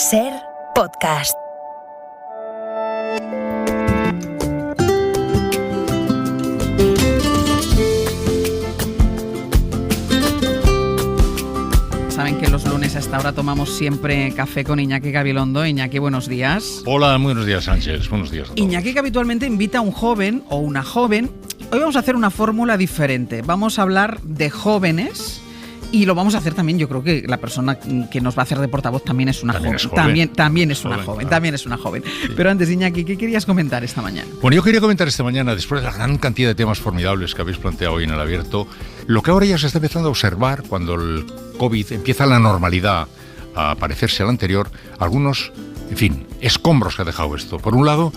SER Podcast. Saben que los lunes a esta hora tomamos siempre café con Iñaki Gabilondo. Iñaki, buenos días. Hola, buenos días, Sánchez. Buenos días a todos. Iñaki, que habitualmente invita a un joven o una joven. Hoy vamos a hacer una fórmula diferente. Vamos a hablar de jóvenes y lo vamos a hacer también. Yo creo que la persona que nos va a hacer de portavoz también es una joven. También es una joven. Sí. Pero antes, Iñaki, ¿qué querías comentar esta mañana? Bueno, yo quería comentar esta mañana, después de la gran cantidad de temas formidables que habéis planteado hoy en el abierto, lo que ahora ya se está empezando a observar cuando el COVID empieza la normalidad a parecerse al anterior, algunos, en fin, escombros que ha dejado esto. Por un lado,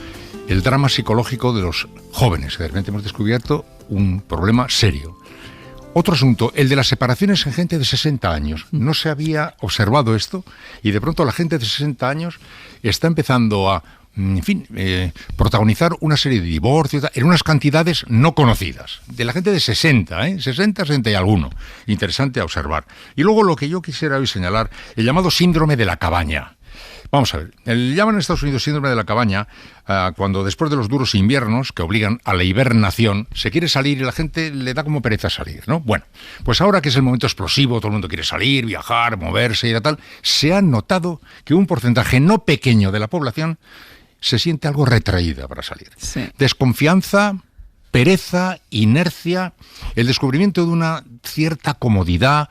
el drama psicológico de los jóvenes, que de repente hemos descubierto un problema serio. Otro asunto, el de las separaciones en gente de 60 años. No se había observado esto y de pronto la gente de 60 años está empezando a, protagonizar una serie de divorcios en unas cantidades no conocidas. De la gente de 60, 60 y alguno. Interesante a observar. Y luego lo que yo quisiera hoy señalar, el llamado síndrome de la cabaña. Vamos a ver, llaman en Estados Unidos síndrome de la cabaña cuando después de los duros inviernos que obligan a la hibernación se quiere salir y la gente le da como pereza salir, ¿no? Bueno, pues ahora que es el momento explosivo, todo el mundo quiere salir, viajar, moverse y tal, se ha notado que un porcentaje no pequeño de la población se siente algo retraída para salir. Sí. Desconfianza, pereza, inercia, el descubrimiento de una cierta comodidad,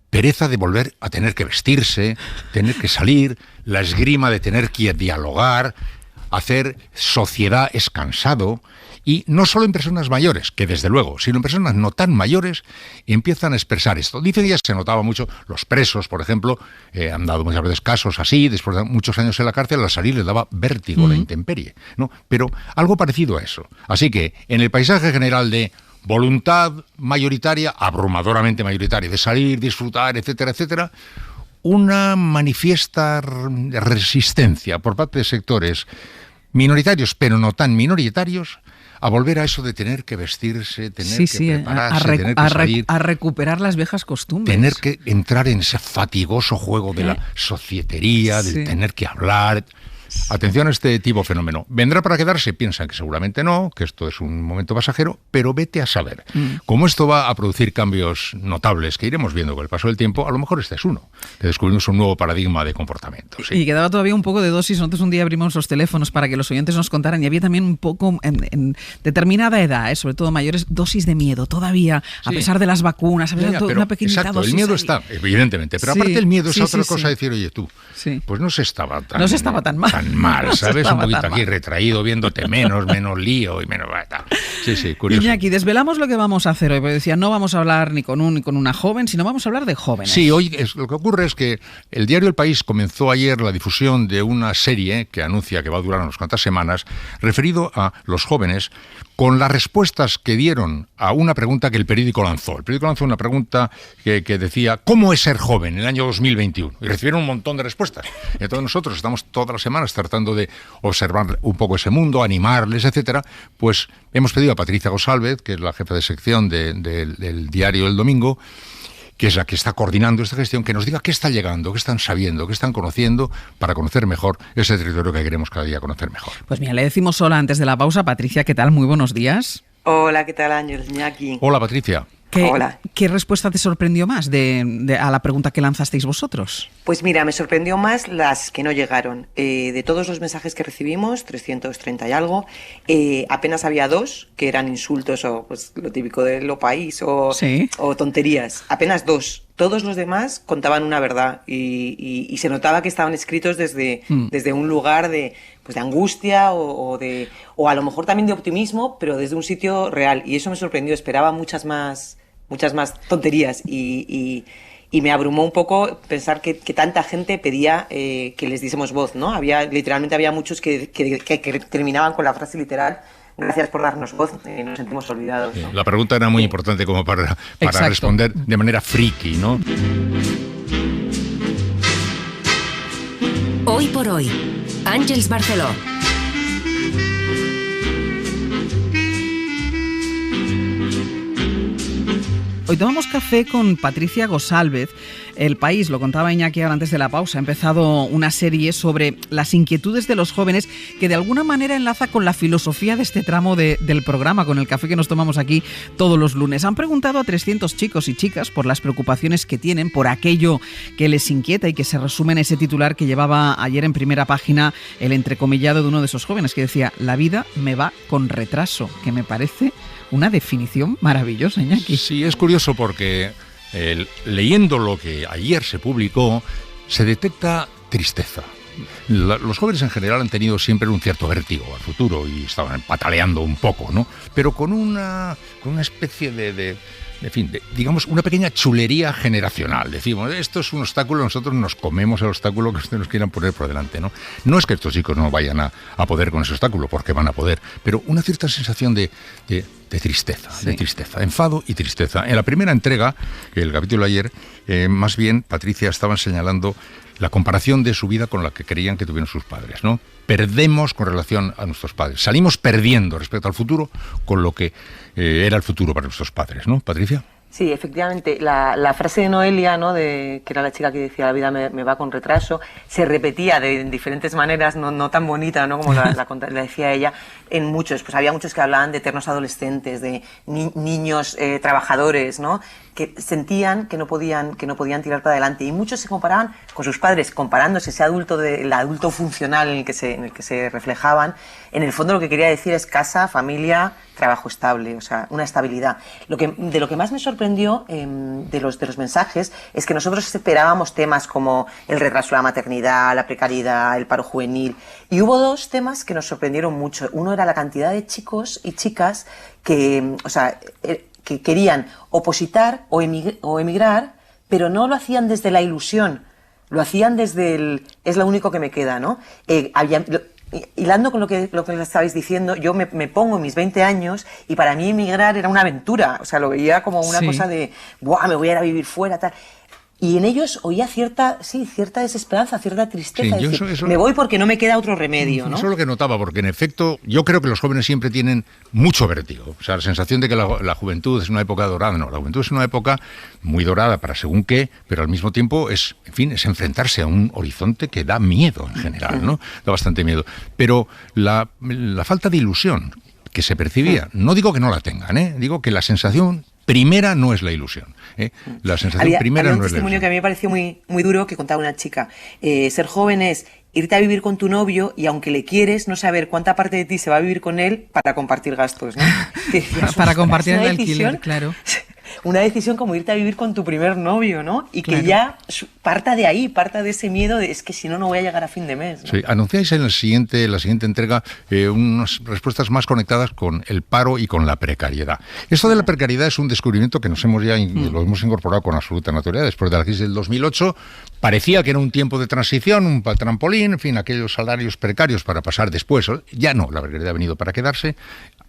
pereza de volver a tener que vestirse, tener que salir, la esgrima de tener que dialogar, hacer sociedad es cansado, y no solo en personas mayores, que desde luego, sino en personas no tan mayores, empiezan a expresar esto. Dicen que ya se notaba mucho, los presos, por ejemplo, han dado muchas veces casos así, después de muchos años en la cárcel, al salir les daba vértigo la intemperie, ¿no? Pero algo parecido a eso. Así que, en el paisaje general de voluntad mayoritaria, abrumadoramente mayoritaria, de salir, disfrutar, etcétera, etcétera, una manifiesta resistencia por parte de sectores minoritarios, pero no tan minoritarios, a volver a eso de tener que vestirse, tener que prepararse, tener que salir, a recuperar las viejas costumbres. Tener que entrar en ese fatigoso juego de la societería, de tener que hablar. Atención a este tipo de fenómeno. ¿Vendrá para quedarse? Piensan que seguramente no, que esto es un momento pasajero, pero vete a saber. Como esto va a producir cambios notables que iremos viendo con el paso del tiempo, a lo mejor este es uno, que descubrimos un nuevo paradigma de comportamiento. Sí. Y quedaba todavía un poco de dosis. Nosotros un día abrimos los teléfonos para que los oyentes nos contaran y había también un poco en determinada edad, sobre todo mayores, dosis de miedo todavía, a pesar de las vacunas, a pesar de una pequeñita exacto, dosis. El miedo está, evidentemente, pero aparte el miedo es otra cosa, decir, oye tú, pues no se estaba tan mal, ¿sabes? Un poquito aquí retraído, viéndote menos lío y menos... Sí, curioso. Iñaki, desvelamos lo que vamos a hacer hoy, porque decía, no vamos a hablar ni con una joven, sino vamos a hablar de jóvenes. Sí, hoy lo que ocurre es que el diario El País comenzó ayer la difusión de una serie que anuncia que va a durar unas cuantas semanas, referido a los jóvenes, con las respuestas que dieron a una pregunta que el periódico lanzó. El periódico lanzó una pregunta que decía, ¿cómo es ser joven en el año 2021? Y recibieron un montón de respuestas. Entonces nosotros estamos todas las semanas tratando de observar un poco ese mundo, animarles, etcétera. Pues hemos pedido a Patricia González, que es la jefa de sección del diario El Domingo, que es la que está coordinando esta gestión, que nos diga qué está llegando, qué están sabiendo, qué están conociendo, para conocer mejor ese territorio que queremos cada día conocer mejor. Pues mira, le decimos hola antes de la pausa. Patricia, ¿qué tal? Muy buenos días. Hola, ¿qué tal, Ángel? Iñaki. Hola, Patricia. Hola. ¿Qué respuesta te sorprendió más a la pregunta que lanzasteis vosotros? Pues mira, me sorprendió más las que no llegaron. De todos los mensajes que recibimos, 330 y algo, apenas había 2 que eran insultos o pues lo típico de lo país o tonterías. Apenas 2. Todos los demás contaban una verdad y se notaba que estaban escritos desde un lugar de angustia o a lo mejor también de optimismo, pero desde un sitio real. Y eso me sorprendió. Esperaba muchas más tonterías y me abrumó un poco pensar que tanta gente pedía que les diésemos voz, ¿no? Literalmente había muchos que terminaban con la frase literal: gracias por darnos voz, nos sentimos olvidados, ¿no? La pregunta era muy importante como para responder de manera friki, ¿no? Hoy por hoy, Àngels Barceló. Hoy tomamos café con Patricia González. El País, lo contaba Iñaki ahora antes de la pausa, ha empezado una serie sobre las inquietudes de los jóvenes que de alguna manera enlaza con la filosofía de este tramo del programa, con el café que nos tomamos aquí todos los lunes. Han preguntado a 300 chicos y chicas por las preocupaciones que tienen, por aquello que les inquieta y que se resume en ese titular que llevaba ayer en primera página el entrecomillado de uno de esos jóvenes que decía: la vida me va con retraso, que me parece una definición maravillosa, Iñaki. Sí, es curioso porque leyendo lo que ayer se publicó, se detecta tristeza. Los jóvenes en general han tenido siempre un cierto vértigo al futuro y estaban pataleando un poco, ¿no? Pero con una especie digamos, una pequeña chulería generacional. Decimos, esto es un obstáculo, nosotros nos comemos el obstáculo que ustedes nos quieran poner por delante, ¿no? No es que estos chicos no vayan a poder con ese obstáculo, porque van a poder, pero una cierta sensación de tristeza, sí. De tristeza, enfado y tristeza. En la primera entrega, el capítulo de ayer, más bien, Patricia, estaban señalando la comparación de su vida con la que creían que tuvieron sus padres, ¿no? Perdemos con relación a nuestros padres. Salimos perdiendo respecto al futuro con lo que era el futuro para nuestros padres, ¿no, Patricia? Sí, efectivamente. La frase de Noelia, ¿no?, que era la chica que decía la vida me va con retraso, se repetía en diferentes maneras, no tan bonita, ¿no?, como la decía ella, en muchos. Pues había muchos que hablaban de eternos adolescentes, de niños trabajadores, ¿no?, que sentían que no podían tirar para adelante, y muchos se comparaban con sus padres, comparándose ese adulto, el adulto funcional en el que se reflejaban. En el fondo lo que quería decir es casa, familia, trabajo estable, o sea, una estabilidad. De lo que más me sorprendió de los mensajes es que nosotros esperábamos temas como el retraso de la maternidad, la precariedad, el paro juvenil, y hubo dos temas que nos sorprendieron mucho. Uno era la cantidad de chicos y chicas que querían opositar o emigrar, pero no lo hacían desde la ilusión, lo hacían desde es lo único que me queda, ¿no? Hilando con lo que les estabais diciendo, yo me pongo en mis 20 años y para mí emigrar era una aventura, o sea, lo veía como una cosa de, ¡buah, me voy a ir a vivir fuera!, tal. Y en ellos oía cierta desesperanza, cierta tristeza. Sí, decir, me voy porque no me queda otro remedio, ¿no? Eso es lo que notaba, porque en efecto yo creo que los jóvenes siempre tienen mucho vértigo. O sea, la sensación de que la juventud es una época dorada. No, la juventud es una época muy dorada para según qué, pero al mismo tiempo es enfrentarse a un horizonte que da miedo en general, ¿no? Da bastante miedo. Pero la falta de ilusión que se percibía, no digo que no la tengan, digo que la sensación primera no es la ilusión. La sensación primera no es la ilusión. Había un testimonio que a mí me pareció muy, muy duro que contaba una chica. Ser joven es irte a vivir con tu novio y aunque le quieres, no saber cuánta parte de ti se va a vivir con él para compartir gastos, ¿no? Para compartir el alquiler, claro. Una decisión como irte a vivir con tu primer novio, ¿no? Y que ya parta de ahí, parta de ese miedo de es que si no voy a llegar a fin de mes, ¿no? Sí, anunciáis en la siguiente entrega unas respuestas más conectadas con el paro y con la precariedad. Esto de la precariedad es un descubrimiento que lo hemos incorporado con absoluta naturalidad. Después de la crisis del 2008, parecía que era un tiempo de transición, un trampolín, en fin, aquellos salarios precarios para pasar después. Ya no, la precariedad ha venido para quedarse.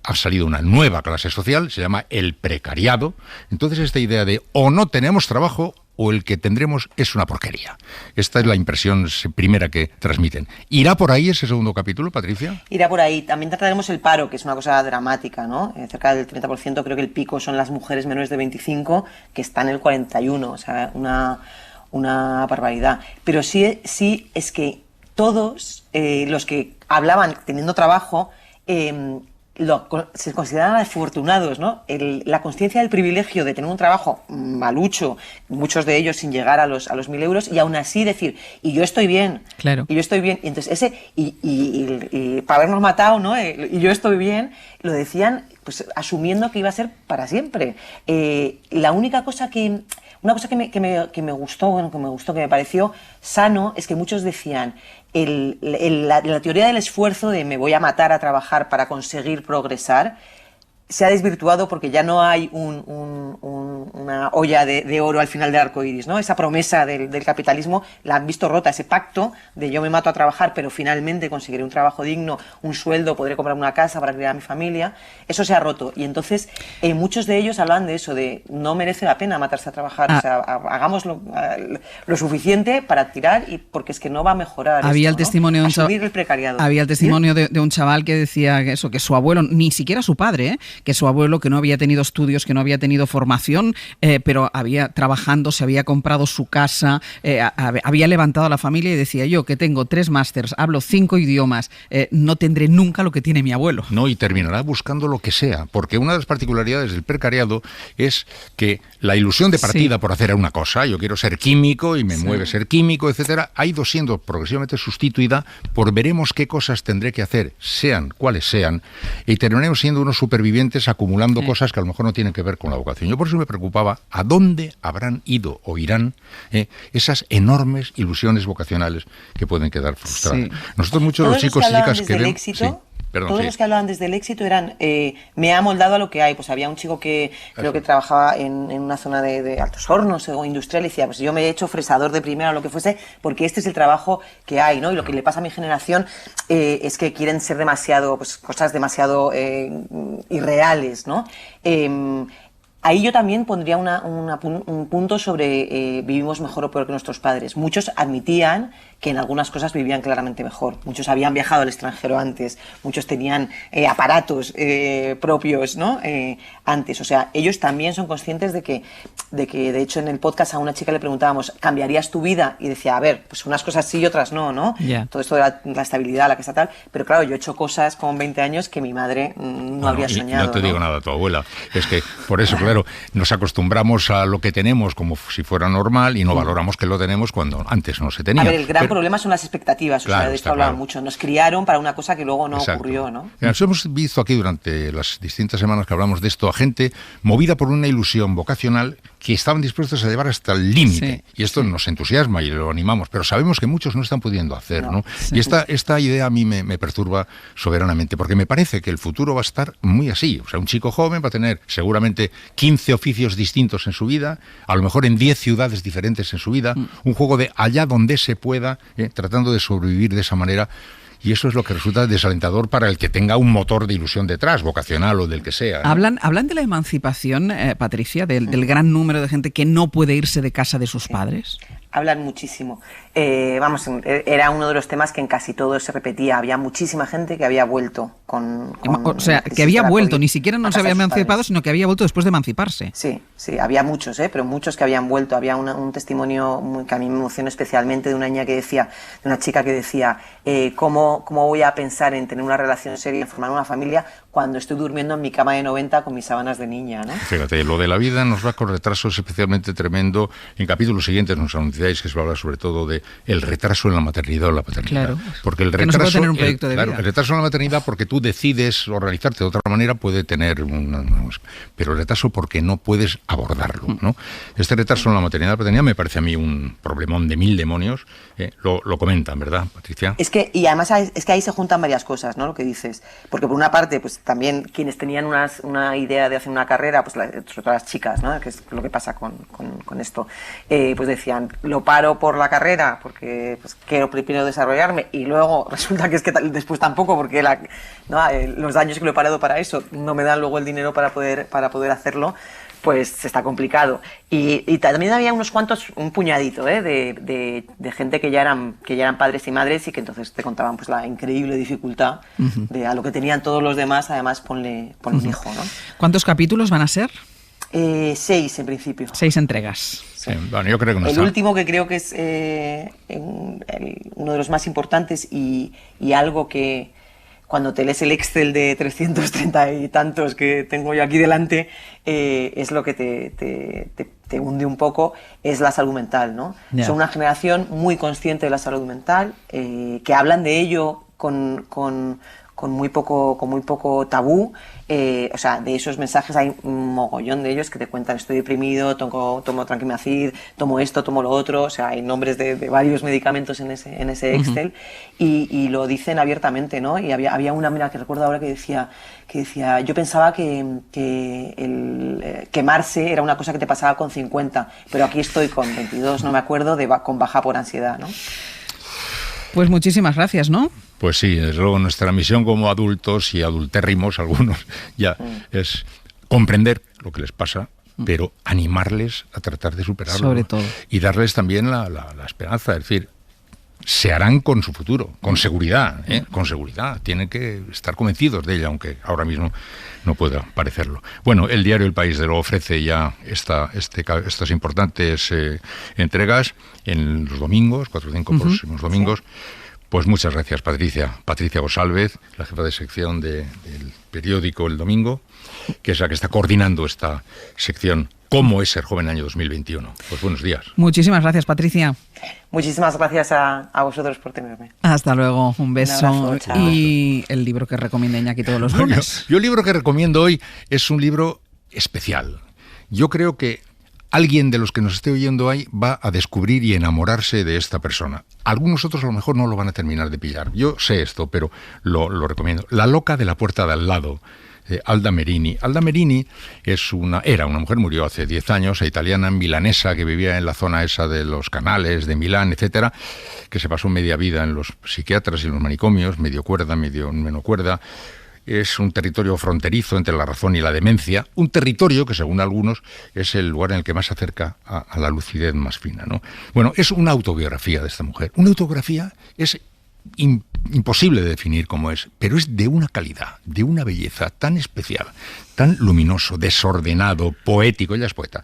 Ha salido una nueva clase social, se llama el precariado. Entonces esta idea de o no tenemos trabajo o el que tendremos es una porquería. Esta es la impresión primera que transmiten. ¿Irá por ahí ese segundo capítulo, Patricia? Irá por ahí. También trataremos el paro, que es una cosa dramática, ¿no? Cerca del 30%, creo que el pico son las mujeres menores de 25, que están en el 41%, o sea, una barbaridad. Pero sí es que todos los que hablaban teniendo trabajo se consideran afortunados, ¿no? La consciencia del privilegio de tener un trabajo malucho, muchos de ellos sin llegar a los 1.000 euros, y aún así decir, y yo estoy bien, claro. Y yo estoy bien, y entonces y para habernos matado, ¿no? Y yo estoy bien, lo decían pues asumiendo que iba a ser para siempre. La única cosa una cosa que me gustó, que me pareció sano, es que muchos decían, la teoría del esfuerzo de me voy a matar a trabajar para conseguir progresar se ha desvirtuado porque ya no hay una olla de oro al final del arco iris, ¿no? Esa promesa del capitalismo la han visto rota, ese pacto de yo me mato a trabajar pero finalmente conseguiré un trabajo digno, un sueldo, podré comprar una casa para criar a mi familia. Eso se ha roto y entonces muchos de ellos hablan de eso, de no merece la pena matarse a trabajar, o sea, hagamos lo suficiente para tirar y porque es que no va a mejorar. Había esto, el testimonio, ¿no? Asumir el precariado. Había el testimonio de un chaval que decía que su abuelo, ni siquiera su padre, que su abuelo, que no había tenido estudios, que no había tenido formación, pero había trabajando, se había comprado su casa, había levantado a la familia y decía: yo, que tengo 3 másters, hablo 5 idiomas, no tendré nunca lo que tiene mi abuelo. No, y terminará buscando lo que sea, porque una de las particularidades del precariado es que la ilusión de partida por hacer una cosa, yo quiero ser químico y me mueve ser químico, etcétera, ha ido siendo progresivamente sustituida por veremos qué cosas tendré que hacer, sean cuales sean, y terminaremos siendo unos supervivientes acumulando cosas que a lo mejor no tienen que ver con la vocación. Yo por eso me preocupaba a dónde habrán ido o irán esas enormes ilusiones vocacionales que pueden quedar frustradas. Sí. Nosotros muchos de los chicos y chicas que ven... Todos los que hablaban desde el éxito eran, me ha moldado a lo que hay. Pues había un chico que creo que trabajaba en una zona de altos hornos o industrial y decía, pues yo me he hecho fresador de primera o lo que fuese, porque este es el trabajo que hay, ¿no? Y lo que le pasa a mi generación es que quieren ser demasiado, pues cosas demasiado irreales, ¿no? Ahí yo también pondría un punto sobre vivimos mejor o peor que nuestros padres. Muchos admitían que en algunas cosas vivían claramente mejor. Muchos habían viajado al extranjero antes, muchos tenían aparatos propios, ¿no? Antes. O sea, ellos también son conscientes de que de hecho en el podcast a una chica le preguntábamos, ¿cambiarías tu vida? Y decía, a ver, pues unas cosas sí y otras no, ¿no? Yeah. Todo esto de la estabilidad, la que está tal. Pero claro, yo he hecho cosas con 20 años que mi madre no habría soñado. No te digo nada, tu abuela. Es que por eso, claro, nos acostumbramos a lo que tenemos como si fuera normal y no valoramos que lo tenemos cuando antes no se tenía. A ver, el gran problema son las expectativas, claro, o sea, de esto hablaban mucho. Nos criaron para una cosa que luego no ocurrió, ¿no? Nos hemos visto aquí durante las distintas semanas que hablamos de esto a gente movida por una ilusión vocacional que estaban dispuestos a llevar hasta el límite. Sí, y esto nos entusiasma y lo animamos, pero sabemos que muchos no están pudiendo hacer, ¿no? Sí. Y esta idea a mí me perturba soberanamente, porque me parece que el futuro va a estar muy así. O sea, un chico joven va a tener seguramente 15 oficios distintos en su vida, a lo mejor en 10 ciudades diferentes en su vida, un juego de allá donde se pueda, tratando de sobrevivir de esa manera. Y eso es lo que resulta desalentador para el que tenga un motor de ilusión detrás, vocacional o del que sea, ¿no? ¿Hablan de la emancipación, Patricia, del gran número de gente que no puede irse de casa de sus padres? Hablan muchísimo. Era uno de los temas que en casi todo se repetía. Había muchísima gente que había vuelto o sea, que había vuelto, ni siquiera no se había emancipado, sino que había vuelto después de emanciparse. Sí, había muchos, pero muchos que habían vuelto. Había un testimonio que a mí me emocionó especialmente de una chica que decía, ¿cómo voy a pensar en tener una relación seria, en formar una familia, cuando estoy durmiendo en mi cama de 90 con mis sábanas de niña, ¿no? Fíjate, lo de la vida nos va con retrasos especialmente tremendo. En capítulos siguientes nos anunciáis que se va a hablar sobre todo de el retraso en la maternidad o la paternidad. Claro, porque el retraso, no se puede tener un proyecto de vida. El retraso en la maternidad porque tú decides organizarte de otra manera puede tener pero el retraso porque no puedes abordarlo, ¿no? Este retraso en la maternidad y la paternidad me parece a mí un problemón de 1000 demonios. Lo comentan, ¿verdad, Patricia? Y además es que ahí se juntan varias cosas, ¿no? Lo que dices. Porque por una parte, pues también quienes tenían una idea de hacer una carrera, pues sobre todo las chicas, ¿no? Que es lo que pasa con esto, pues decían, lo paro por la carrera porque pues, quiero primero desarrollarme y luego resulta que es que después tampoco porque los años que lo he parado para eso no me dan luego el dinero para poder hacerlo, pues está complicado. Y también había unos cuantos, un puñadito de gente que ya eran padres y madres y que entonces te contaban pues la increíble dificultad de a lo que tenían todos los demás, además ponle un hijo, ¿no? ¿Cuántos capítulos van a ser? 6 en principio. 6 entregas. Sí. Bueno, yo creo que no el último que creo que es uno de los más importantes y algo que cuando te lees el Excel de 330 y tantos que tengo yo aquí delante, es lo que te hunde un poco, es la salud mental, ¿no? Yeah. Son una generación muy consciente de la salud mental, que hablan de ello con muy poco tabú. O sea, de esos mensajes hay un mogollón de ellos que te cuentan, estoy deprimido, tomo Tranquimacid, tomo esto, tomo lo otro. O sea, hay nombres de varios medicamentos en ese Excel y lo dicen abiertamente, ¿no? Y había una, mira, que recuerdo ahora que decía yo pensaba que el quemarse era una cosa que te pasaba con 50, pero aquí estoy con 22, no me acuerdo, con baja por ansiedad, ¿no? Pues muchísimas gracias, ¿no? Pues sí, desde luego nuestra misión como adultos y adultérrimos, algunos, ya es comprender lo que les pasa, pero animarles a tratar de superarlo. Sobre todo. Y darles también la esperanza, es decir, se harán con su futuro, con seguridad, con seguridad. Tienen que estar convencidos de ella, aunque ahora mismo no pueda parecerlo. Bueno, el diario El País de lo ofrece ya estas importantes entregas en los domingos, 4 o 5 próximos domingos. Pues muchas gracias, Patricia. Patricia González, la jefa de sección del periódico El Domingo, que es la que está coordinando esta sección ¿Cómo es ser joven en el año 2021? Pues buenos días. Muchísimas gracias, Patricia. Muchísimas gracias a vosotros por tenerme. Hasta luego, un beso. Un abrazo, y el libro que recomienda Iñaki todos los lunes. Yo el libro que recomiendo hoy es un libro especial. Yo creo que alguien de los que nos esté oyendo hoy va a descubrir y enamorarse de esta persona. Algunos otros a lo mejor no lo van a terminar de pillar. Yo sé esto, pero lo recomiendo. La loca de la puerta de al lado, Alda Merini. Alda Merini era una mujer, murió hace 10 años, italiana, milanesa, que vivía en la zona esa de los canales de Milán, etcétera, que se pasó media vida en los psiquiatras y en los manicomios, medio cuerda, medio menos cuerda. Es un territorio fronterizo entre la razón y la demencia, un territorio que, según algunos, es el lugar en el que más se acerca a la lucidez más fina, ¿no? Bueno, es una autobiografía de esta mujer. Una autobiografía es imposible de definir cómo es, pero es de una calidad, de una belleza tan especial, tan luminoso, desordenado, poético. Ella es poeta.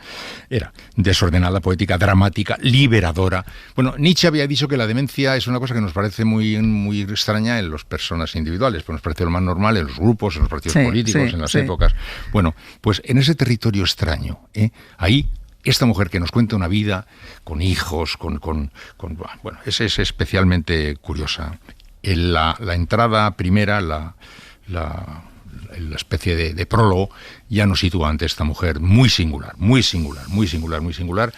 Era desordenada, poética, dramática, liberadora. Bueno, Nietzsche había dicho que la demencia es una cosa que nos parece muy, muy extraña en las personas individuales, pero nos parece lo más normal en los grupos, en los partidos políticos, en las épocas. Bueno, pues en ese territorio extraño, ahí esta mujer que nos cuenta una vida con hijos, bueno, es especialmente curiosa. En la entrada primera, la especie de prólogo, ya nos sitúa ante esta mujer muy singular, muy singular, muy singular, muy singular.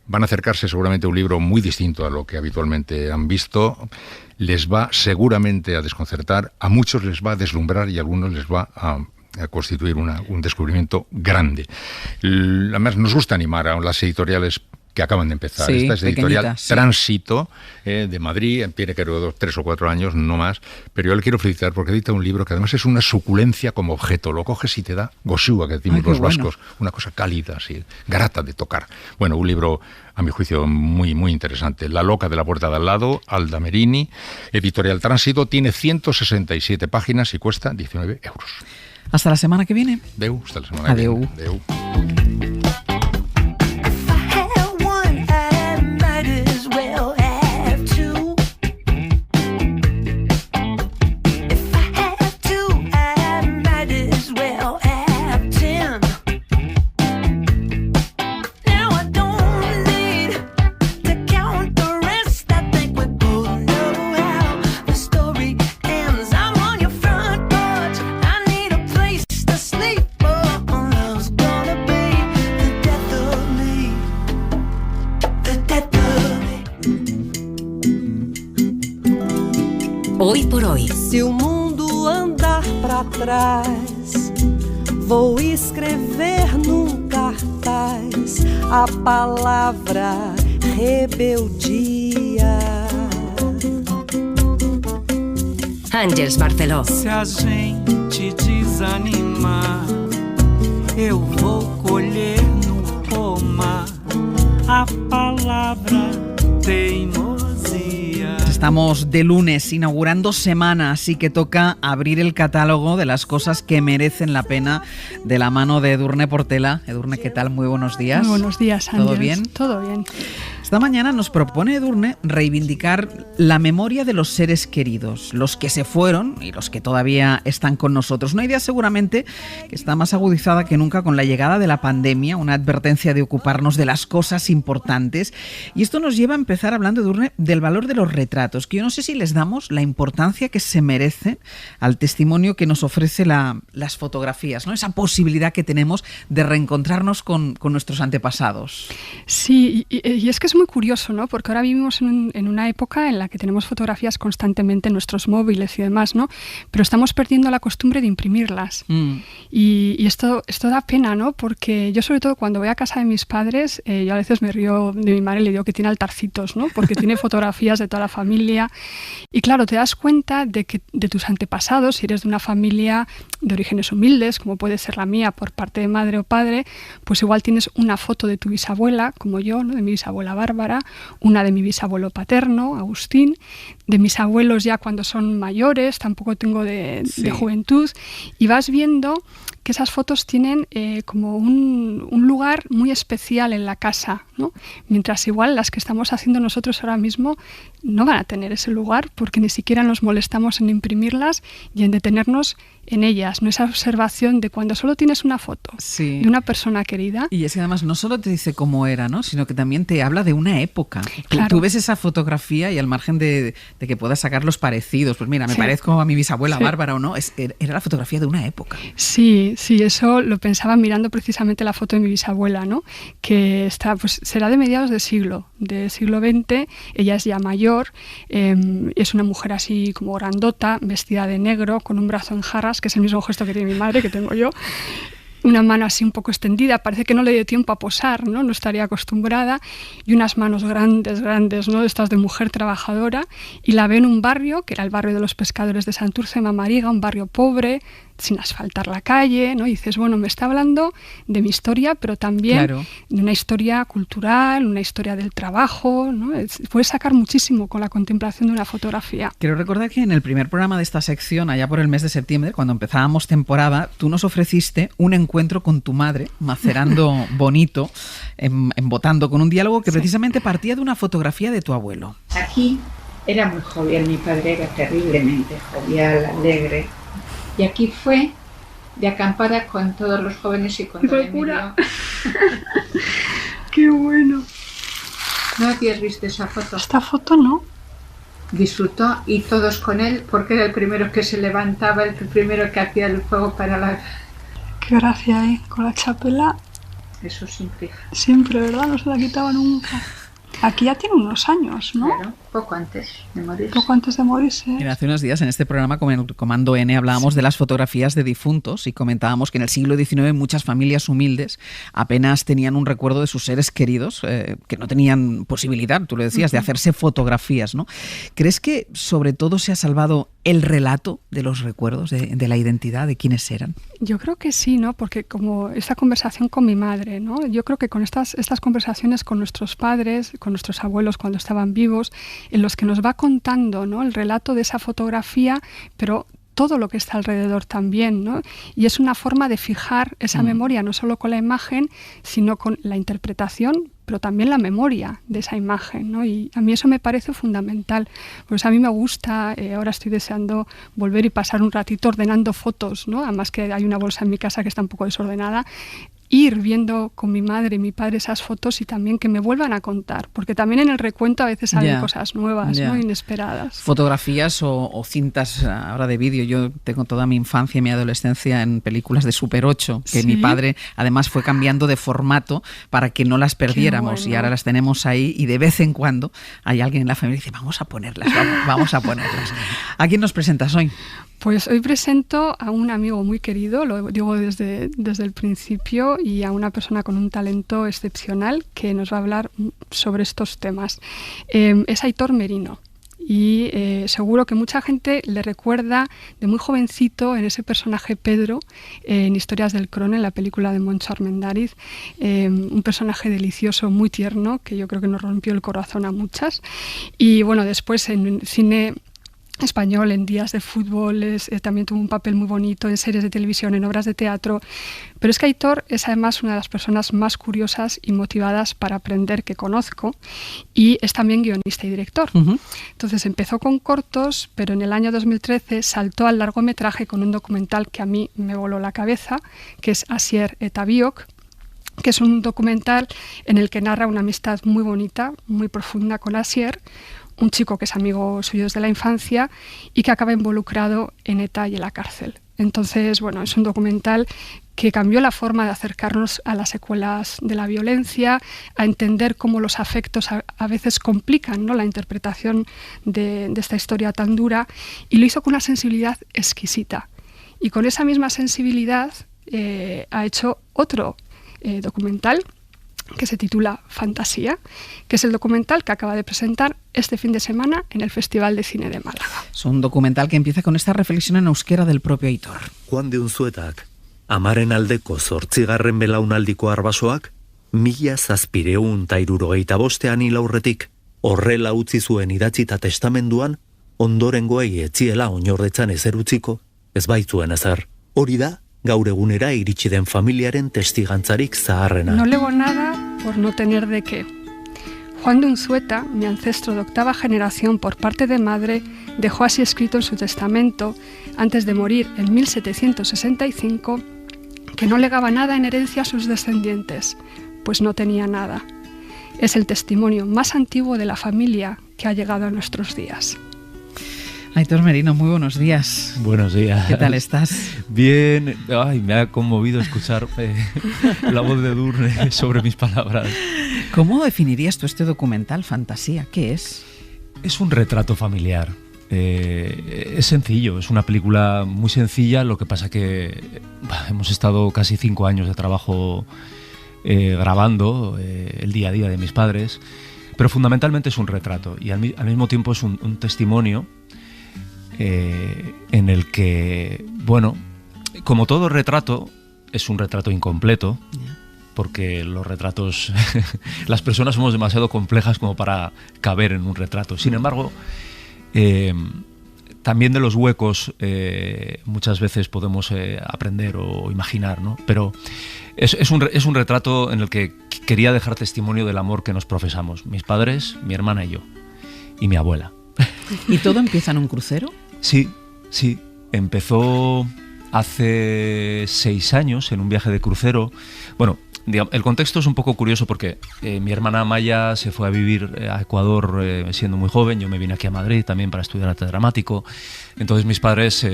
Van a acercarse seguramente a un libro muy distinto a lo que habitualmente han visto. Les va seguramente a desconcertar, a muchos les va a deslumbrar y a algunos les va a constituir un descubrimiento grande. Además, nos gusta animar a las editoriales que acaban de empezar. Sí, esta es editorial Tránsito, de Madrid, tiene que 3 o 4 años, no más, pero yo le quiero felicitar porque edita un libro que además es una suculencia como objeto. Lo coges y te da goxúa, que decimos los vascos, una cosa cálida, así, grata de tocar. Bueno, un libro, a mi juicio, muy, muy interesante. La loca de la puerta de al lado, Alda Merini, editorial Tránsito, tiene 167 páginas y cuesta 19 euros. Hasta la semana que viene. Adeu, hasta la semana que viene. Adeu. Hoy por hoy. Se o mundo andar para trás, vou escrever num cartaz a palavra rebeldia. Àngels Barceló. Se a gente desanimar, eu vou colher no pomar a palavra teimosia. Estamos de lunes inaugurando semana, así que toca abrir el catálogo de las cosas que merecen la pena de la mano de Edurne Portela. Edurne, ¿qué tal? Muy buenos días. Muy buenos días, Ángels. ¿Todo bien? Todo bien. Esta mañana nos propone Edurne reivindicar la memoria de los seres queridos, los que se fueron y los que todavía están con nosotros. Una idea seguramente que está más agudizada que nunca con la llegada de la pandemia, una advertencia de ocuparnos de las cosas importantes. Y esto nos lleva a empezar hablando, Edurne, del valor de los retratos, que yo no sé si les damos la importancia que se merecen al testimonio que nos ofrece las fotografías, ¿no? Esa posibilidad que tenemos de reencontrarnos con nuestros antepasados. Sí, y es que es muy curioso, ¿no? Porque ahora vivimos en una época en la que tenemos fotografías constantemente en nuestros móviles y demás, ¿no? Pero estamos perdiendo la costumbre de imprimirlas. Y esto da pena, ¿no? Porque yo, sobre todo, cuando voy a casa de mis padres, yo a veces me río de mi madre y le digo que tiene altarcitos, ¿no? Porque tiene fotografías de toda la familia. Y claro, te das cuenta de que de tus antepasados, si eres de una familia de orígenes humildes, como puede ser la mía por parte de madre o padre, pues igual tienes una foto de tu bisabuela, como yo, ¿no? De mi bisabuela Bárbara, Bárbara, una de mi bisabuelo paterno, Agustín, de mis abuelos ya cuando son mayores, tampoco tengo de juventud, y vas viendo que esas fotos tienen como un lugar muy especial en la casa, ¿no? Mientras igual las que estamos haciendo nosotros ahora mismo no van a tener ese lugar porque ni siquiera nos molestamos en imprimirlas y en detenernos en ellas, ¿no? Esa observación de cuando solo tienes una foto de una persona querida. Y es que además no solo te dice cómo era, ¿no? Sino que también te habla de una época. Claro. Tú ves esa fotografía y al margen de que puedas sacar los parecidos, pues mira, me parezco a mi bisabuela Bárbara o no, era la fotografía de una época. Sí, eso lo pensaba mirando precisamente la foto de mi bisabuela, ¿no? Que está, pues será de mediados del siglo XX, ella es ya mayor, es una mujer así como grandota, vestida de negro, con un brazo en jarras, que es el mismo gesto que tiene mi madre, que tengo yo, una mano así un poco extendida, parece que no le dio tiempo a posar, ¿no? No estaría acostumbrada, y unas manos grandes, ¿no? De estas de mujer trabajadora, y la ve en un barrio, que era el barrio de los pescadores de Santurce, Mamariga, un barrio pobre, sin asfaltar la calle, ¿no? Y dices, bueno, me está hablando de mi historia, pero también de una historia cultural, una historia del trabajo, ¿no? Puedes sacar muchísimo con la contemplación de una fotografía. Quiero recordar que en el primer programa de esta sección, allá por el mes de septiembre, cuando empezábamos temporada, tú nos ofreciste un encuentro con tu madre, macerando bonito, embotando con un diálogo que precisamente partía de una fotografía de tu abuelo. Aquí era muy jovial, mi padre era terriblemente jovial, alegre. Y aquí fue de acampada con todos los jóvenes y con todo el medio. ¡Qué bueno! ¿No habías visto esa foto? Esta foto no. Disfrutó y todos con él porque era el primero que se levantaba, el primero que hacía el fuego para la... ¡Qué gracia, con la chapela! Eso siempre. Siempre, ¿verdad? No se la quitaba nunca. Aquí ya tiene unos años, ¿no? Claro, poco antes de morirse. Poco antes de morirse. Mira, hace unos días en este programa con el Comando N hablábamos de las fotografías de difuntos y comentábamos que en el siglo XIX muchas familias humildes apenas tenían un recuerdo de sus seres queridos, que no tenían posibilidad, tú lo decías, de hacerse fotografías, ¿no? ¿Crees que sobre todo se ha salvado el relato de los recuerdos, de la identidad, de quiénes eran? Yo creo que sí, ¿no? Porque como esta conversación con mi madre, ¿no? Yo creo que con estas conversaciones con nuestros padres, con nuestros abuelos cuando estaban vivos, en los que nos va contando, ¿no? El relato de esa fotografía, pero todo lo que está alrededor también, ¿no? Y es una forma de fijar esa memoria, no solo con la imagen, sino con la interpretación, pero también la memoria de esa imagen, ¿no? Y a mí eso me parece fundamental. Pues a mí me gusta, ahora estoy deseando volver y pasar un ratito ordenando fotos, ¿no? Además que hay una bolsa en mi casa que está un poco desordenada, ir viendo con mi madre y mi padre esas fotos y también que me vuelvan a contar, porque también en el recuento a veces salen cosas nuevas, ¿no? Inesperadas. Fotografías o cintas ahora de vídeo. Yo tengo toda mi infancia y mi adolescencia en películas de Super 8, que mi padre además fue cambiando de formato para que no las perdiéramos, y ahora las tenemos ahí y de vez en cuando hay alguien en la familia que dice, vamos a ponerlas. ¿A quién nos presentas hoy? Pues hoy presento a un amigo muy querido, lo digo desde el principio, y a una persona con un talento excepcional que nos va a hablar sobre estos temas. Es Aitor Merino. Y seguro que mucha gente le recuerda de muy jovencito en ese personaje Pedro, en Historias del Crone, en la película de Moncho Armendáriz, un personaje delicioso, muy tierno, que yo creo que nos rompió el corazón a muchas. Y bueno, después en cine español, en Días de Fútbol, también tuvo un papel muy bonito en series de televisión, en obras de teatro. Pero es que Aitor es además una de las personas más curiosas y motivadas para aprender que conozco, y es también guionista y director. Entonces empezó con cortos, pero en el año 2013 saltó al largometraje con un documental que a mí me voló la cabeza, que es Asier eta biok, que es un documental en el que narra una amistad muy bonita, muy profunda con Asier, un chico que es amigo suyo desde la infancia y que acaba involucrado en ETA y en la cárcel. Entonces, bueno, es un documental que cambió la forma de acercarnos a las secuelas de la violencia, a entender cómo los afectos a veces complican, ¿no?, la interpretación de esta historia tan dura, y lo hizo con una sensibilidad exquisita. Y con esa misma sensibilidad ha hecho otro documental que se titula Fantasía, que es el documental que acaba de presentar este fin de semana en el Festival de Cine de Málaga. Es un documental que empieza con esta reflexión en euskera del propio Aitor. Juan de Unzuetak, amaren aldeko 8. belaunaldiko arbasoak, 1775 hil aurretik, horrela utzi zuen idatzita testamenduan, ondorengoei etziela oinordetzan ezer utziko, ez baitzuen ezer. Hori da, gaur egunera iritsi den familiaren testigantzarik zaharrena. No lego nada por no tener de qué. Juan de Unzueta, mi ancestro de 8ª generación por parte de madre, dejó así escrito en su testamento, antes de morir en 1765, que no legaba nada en herencia a sus descendientes, pues no tenía nada. Es el testimonio más antiguo de la familia que ha llegado a nuestros días. Aitor Merino, muy buenos días. Buenos días. ¿Qué tal estás? Bien. Ay, me ha conmovido escuchar la voz de Edurne sobre mis palabras. ¿Cómo definirías tú este documental, Fantasía? ¿Qué es? Es un retrato familiar. Es sencillo, es una película muy sencilla, lo que pasa que hemos estado casi 5 años de trabajo grabando el día a día de mis padres, pero fundamentalmente es un retrato y al mismo tiempo es un testimonio en el que, bueno, como todo retrato, es un retrato incompleto, porque los retratos, las personas somos demasiado complejas como para caber en un retrato. Sin embargo, también de los huecos muchas veces podemos aprender o imaginar, ¿no? Pero es un retrato en el que quería dejar testimonio del amor que nos profesamos, mis padres, mi hermana y yo, y mi abuela. ¿Y todo empieza en un crucero? Sí. Empezó hace 6 años en un viaje de crucero. Bueno, digamos, el contexto es un poco curioso porque mi hermana Maya se fue a vivir a Ecuador siendo muy joven. Yo me vine aquí a Madrid también para estudiar arte dramático. Entonces mis padres,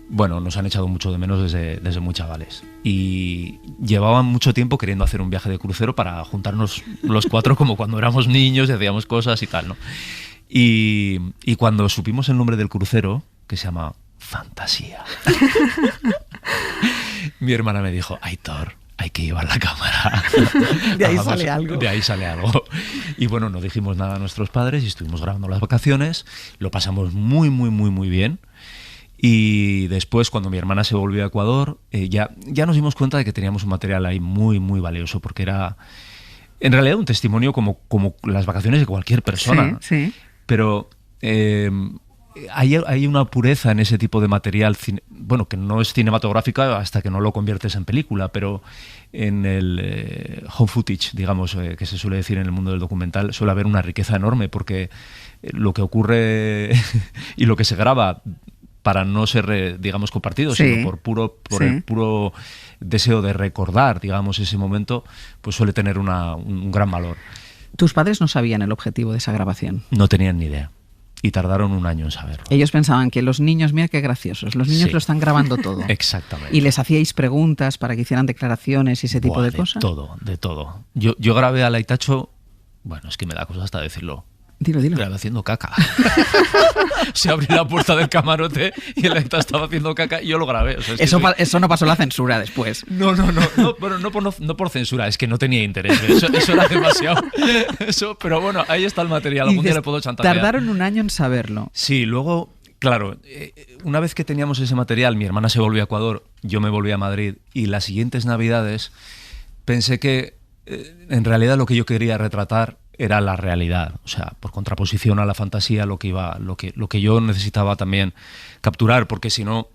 nos han echado mucho de menos desde muy chavales. Y llevaban mucho tiempo queriendo hacer un viaje de crucero para juntarnos los 4 como cuando éramos niños y hacíamos cosas y tal, ¿no? Y cuando supimos el nombre del crucero, que se llama Fantasía, mi hermana me dijo: Aitor, hay que llevar la cámara. De ahí sale algo. De ahí sale algo. Y bueno, no dijimos nada a nuestros padres y estuvimos grabando las vacaciones. Lo pasamos muy, muy, muy, muy bien. Y después, cuando mi hermana se volvió a Ecuador, ya nos dimos cuenta de que teníamos un material ahí muy, muy valioso, porque era, en realidad, un testimonio como las vacaciones de cualquier persona. Sí. Pero hay una pureza en ese tipo de material, que no es cinematográfica hasta que no lo conviertes en película, pero en el home footage, digamos, que se suele decir en el mundo del documental, suele haber una riqueza enorme, porque lo que ocurre y lo que se graba para no ser, digamos, compartido, sino por el puro deseo de recordar, digamos, ese momento, pues suele tener un gran valor. ¿Tus padres no sabían el objetivo de esa grabación? No tenían ni idea. Y tardaron 1 año en saberlo. Ellos pensaban que los niños, mira qué graciosos, los niños lo están grabando todo. Exactamente. ¿Y les hacíais preguntas para que hicieran declaraciones y ese tipo de cosas? De todo. Yo grabé a Laitacho, es que me da cosa hasta decirlo. Dilo. Grabé haciendo caca. Se abrió la puerta del camarote y el Aita estaba haciendo caca y yo lo grabé. O sea, eso no pasó la censura después. No, no por censura, es que no tenía interés. Eso era demasiado. Pero bueno, ahí está el material. Algún día le puedo chantajear. Tardaron 1 año en saberlo. Sí, luego, claro, una vez que teníamos ese material, mi hermana se volvió a Ecuador, yo me volví a Madrid y las siguientes Navidades pensé que en realidad lo que yo quería retratar era la realidad, o sea, por contraposición a la fantasía, lo que yo necesitaba también capturar, porque si no,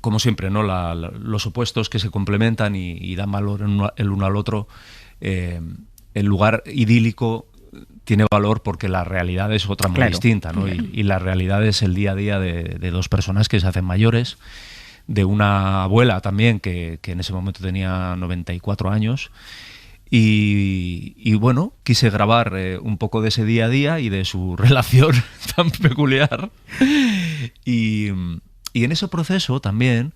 como siempre, ¿no? Los opuestos que se complementan y dan valor el uno al otro. El lugar idílico tiene valor porque la realidad es otra muy distinta, ¿no? Y la realidad es el día a día de 2 personas que se hacen mayores, de una abuela también que en ese momento tenía 94 años. Y bueno, quise grabar un poco de ese día a día y de su relación tan peculiar. Y en ese proceso también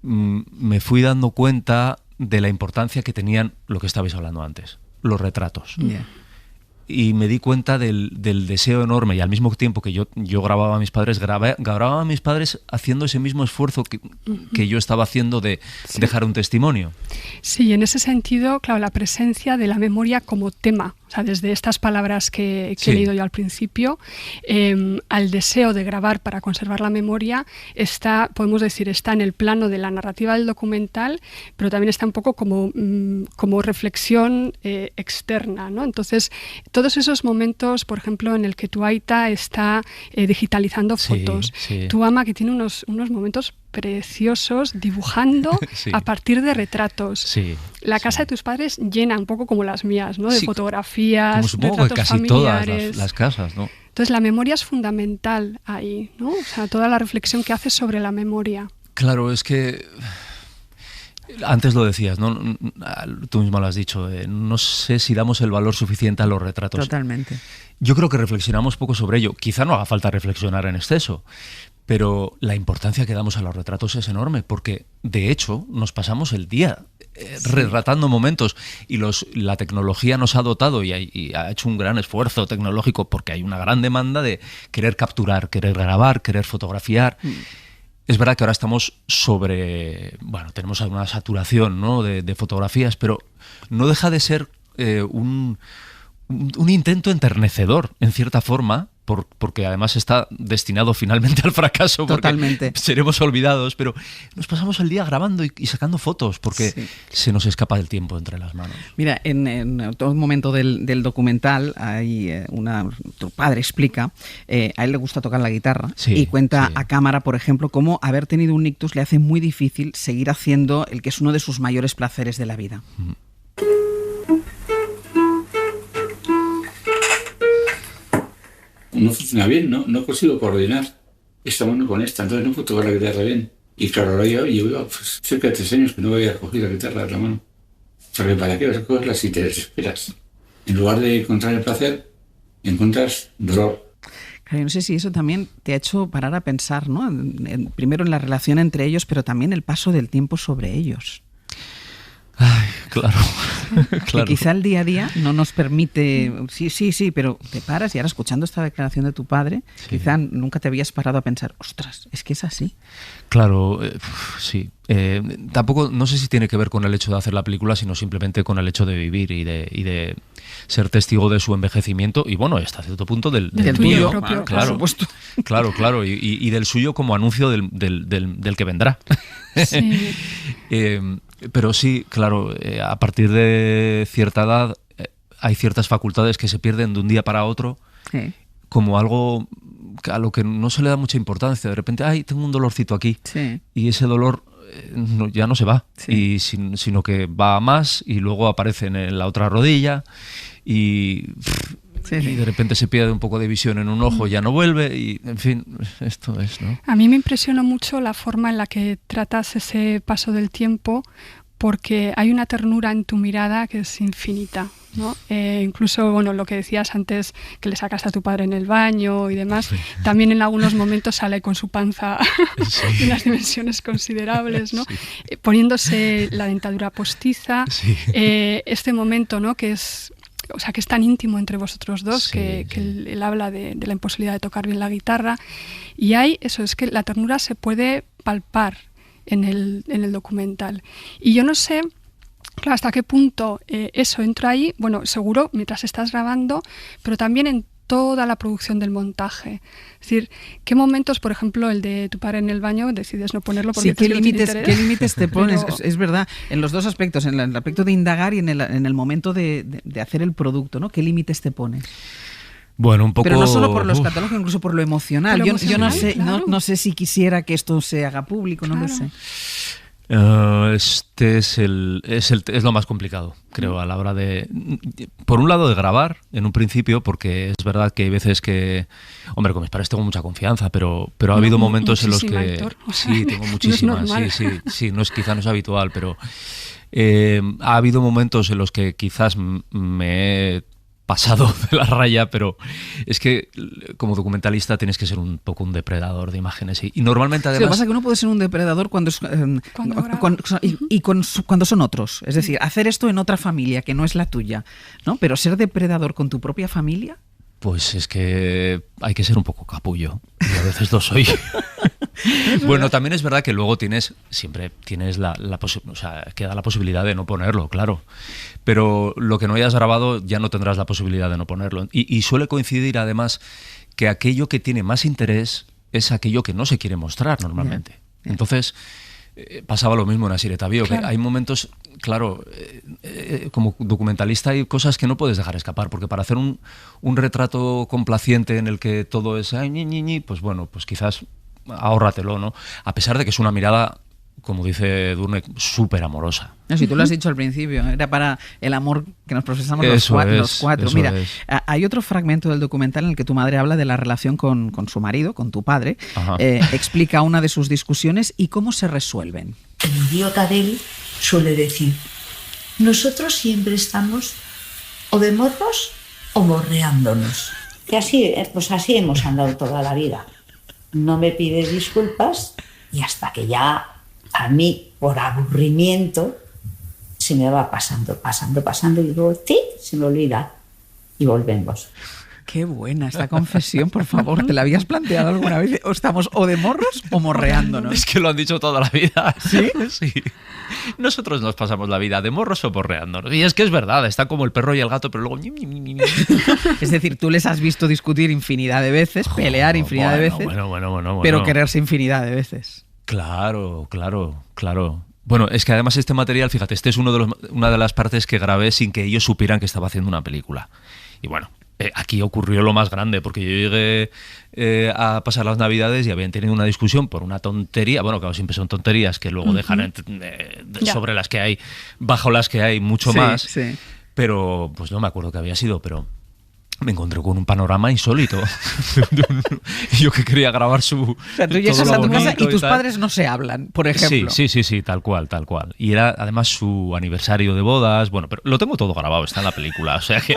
me fui dando cuenta de la importancia que tenían lo que estabais hablando antes, los retratos. Yeah. Y me di cuenta del deseo enorme, y al mismo tiempo que yo grababa a mis padres, grababa a mis padres haciendo ese mismo esfuerzo que yo estaba haciendo de dejar un testimonio. Sí, en ese sentido, claro, la presencia de la memoria como tema, o O sea, desde estas palabras que he leído yo al principio, al deseo de grabar para conservar la memoria, podemos decir, está en el plano de la narrativa del documental, pero también está un poco como reflexión externa, ¿no? Entonces, todos esos momentos, por ejemplo, en el que tu aita está digitalizando fotos, tu ama que tiene unos momentos preciosos dibujando a partir de retratos. La casa de tus padres llena un poco como las mías, ¿no? De fotografías, como supongo retratos que casi familiares. todas las casas, ¿no? Entonces la memoria es fundamental ahí, ¿no? O sea, toda la reflexión que haces sobre la memoria. Claro, es que antes lo decías, ¿no? Tú misma lo has dicho, no sé si damos el valor suficiente a los retratos. Totalmente. Yo creo que reflexionamos poco sobre ello. Quizá no haga falta reflexionar en exceso, pero la importancia que damos a los retratos es enorme, porque de hecho nos pasamos el día retratando momentos y la tecnología nos ha dotado y ha hecho un gran esfuerzo tecnológico porque hay una gran demanda de querer capturar, querer grabar, querer fotografiar. Es verdad que ahora estamos tenemos una saturación, ¿no? de fotografías, pero no deja de ser un intento enternecedor, en cierta forma, porque además está destinado finalmente al fracaso. Totalmente. Porque seremos olvidados, pero nos pasamos el día grabando y sacando fotos porque se nos escapa el tiempo entre las manos. Mira, en todo momento del documental hay tu padre explica, a él le gusta tocar la guitarra y cuenta a cámara, por ejemplo, cómo haber tenido un ictus le hace muy difícil seguir haciendo el que es uno de sus mayores placeres de la vida. No funciona bien, no consigo coordinar esta mano con esta, entonces no puedo tocar la guitarra bien. Y claro, ahora llevo cerca de 3 años que no había cogido la guitarra de la mano. Porque ¿para qué vas a cogerla si te desesperas? En lugar de encontrar el placer, encuentras dolor. Claro, yo no sé si eso también te ha hecho parar a pensar, ¿no? Primero en la relación entre ellos, pero también el paso del tiempo sobre ellos. Ay, claro. Que quizá el día a día no nos permite, sí, pero te paras y ahora escuchando esta declaración de tu padre, quizá nunca te habías parado a pensar, ostras, es que es así. Claro, sí. Tampoco, no sé si tiene que ver con el hecho de hacer la película, sino simplemente con el hecho de vivir y de ser testigo de su envejecimiento y bueno, hasta cierto punto del tuyo propio, claro, por supuesto. Claro, y del suyo como anuncio del que vendrá. Sí. Pero sí, claro, a partir de cierta edad hay ciertas facultades que se pierden de un día para otro como algo a lo que no se le da mucha importancia. De repente, tengo un dolorcito aquí y ese dolor ya no se va, sino que va a más y luego aparece en la otra rodilla y de repente se pierde un poco de visión en un ojo, ya no vuelve y, en fin, esto es, ¿no? A mí me impresionó mucho la forma en la que tratas ese paso del tiempo porque hay una ternura en tu mirada que es infinita, ¿no? Incluso, bueno, lo que decías antes, que le sacaste a tu padre en el baño y demás, también en algunos momentos sale con su panza de unas dimensiones considerables, ¿no? Poniéndose la dentadura postiza, este momento, ¿no? Que es tan íntimo entre vosotros dos, que él habla de la imposibilidad de tocar bien la guitarra. Y es que la ternura se puede palpar en el documental. Y yo no sé, claro, hasta qué punto eso entra ahí, bueno, seguro mientras estás grabando, pero también en toda la producción del montaje. Es decir, ¿qué momentos, por ejemplo, el de tu padre en el baño, decides no ponerlo porque ¿qué límites te pones? Pero es verdad, en los dos aspectos, en el aspecto de indagar y en el momento de hacer el producto, ¿no? ¿Qué límites te pones? Bueno, un poco... Pero no solo por lo escatológico, incluso por lo emocional. Yo no sé, claro. no sé si quisiera que esto se haga público, no lo sé. Este es lo más complicado, creo, a la hora de, por un lado, de grabar en un principio, porque es verdad que hay veces que, hombre, con mis padres tengo mucha confianza, pero ha habido momentos en los que Héctor, o sea, sí, tengo muchísimas, no sí, quizá no es habitual, pero ha habido momentos en los que quizás me he pasado de la raya, pero es que como documentalista tienes que ser un poco un depredador de imágenes y normalmente además... Sí, lo que pasa es que uno puede ser un depredador cuando son otros, es decir, hacer esto en otra familia que no es la tuya, ¿no? Pero ser depredador con tu propia familia... Pues es que hay que ser un poco capullo y a veces lo soy. Bueno, también es verdad que luego siempre tienes queda la posibilidad de no ponerlo, claro. Pero lo que no hayas grabado ya no tendrás la posibilidad de no ponerlo. Y suele coincidir además que aquello que tiene más interés es aquello que no se quiere mostrar normalmente. Entonces, pasaba lo mismo en Asier eta Biok. Claro. Hay momentos, claro, como documentalista hay cosas que no puedes dejar escapar, porque para hacer un retrato complaciente en el que todo es pues bueno, pues quizás ahórratelo, ¿no? A pesar de que es una mirada, como dice Edurne, súper amorosa. No, si tú lo has dicho al principio, era para el amor que nos profesamos los cuatro. Mira, hay otro fragmento del documental en el que tu madre habla de la relación con su marido, con tu padre, explica una de sus discusiones y cómo se resuelven. El idiota de él suele decir, nosotros siempre estamos o de morros o morreándonos. Y así, pues así hemos andado toda la vida. No me pides disculpas y hasta que ya a mí, por aburrimiento, se me va pasando y digo, sí, se me olvida y volvemos. Qué buena esta confesión, por favor. ¿Te la habías planteado alguna vez? ¿O estamos o de morros o morreándonos? Es que lo han dicho toda la vida. ¿Sí? Sí. Nosotros nos pasamos la vida de morros o morreándonos. Y es que es verdad, está como el perro y el gato, pero luego... Es decir, tú les has visto discutir infinidad de veces, pelear infinidad de veces, pero quererse infinidad de veces. Claro. Bueno, es que además este material, fíjate, este es una de las partes que grabé sin que ellos supieran que estaba haciendo una película. Y bueno, aquí ocurrió lo más grande, porque yo llegué a pasar las Navidades y habían tenido una discusión por una tontería. Bueno, claro, siempre son tonterías que luego dejan sobre las que hay, bajo las que hay mucho más. Sí. Pero, pues no me acuerdo qué había sido, pero me encontré con un panorama insólito. Yo que quería grabar su... O sea, tú llegas a tu casa y tus padres no se hablan, por ejemplo. Sí, tal cual. Y era además su aniversario de bodas. Bueno, pero lo tengo todo grabado, está en la película, o sea que...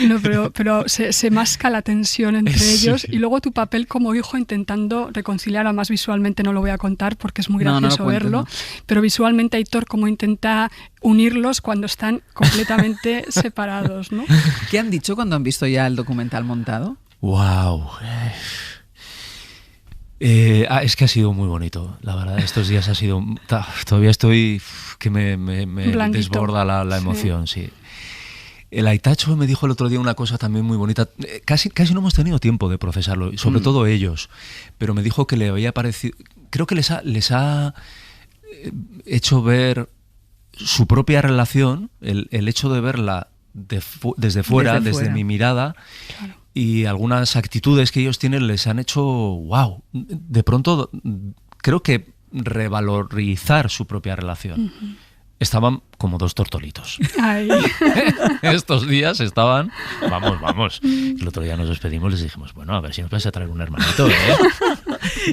No, pero se masca la tensión entre ellos y luego tu papel como hijo intentando reconciliar, además visualmente no lo voy a contar porque es muy gracioso verlo, pero visualmente Aitor como intenta unirlos cuando están completamente separados, ¿no? ¿Qué han dicho cuando han visto ya el documental montado? ¡Wow! Es que ha sido muy bonito, la verdad. Estos días ha sido... Todavía estoy... que me desborda la emoción, sí. El Aitacho me dijo el otro día una cosa también muy bonita. Casi no hemos tenido tiempo de procesarlo, sobre todo ellos. Pero me dijo que le había parecido... Creo que les ha hecho ver su propia relación, el hecho de verla desde fuera, desde mi mirada, claro. Y algunas actitudes que ellos tienen les han hecho, wow, de pronto creo que revalorizar su propia relación. Uh-huh. Estaban como dos tortolitos. Ay. Estos días estaban, vamos. El otro día nos despedimos y les dijimos, bueno, a ver si nos vais a traer un hermanito, ¿eh?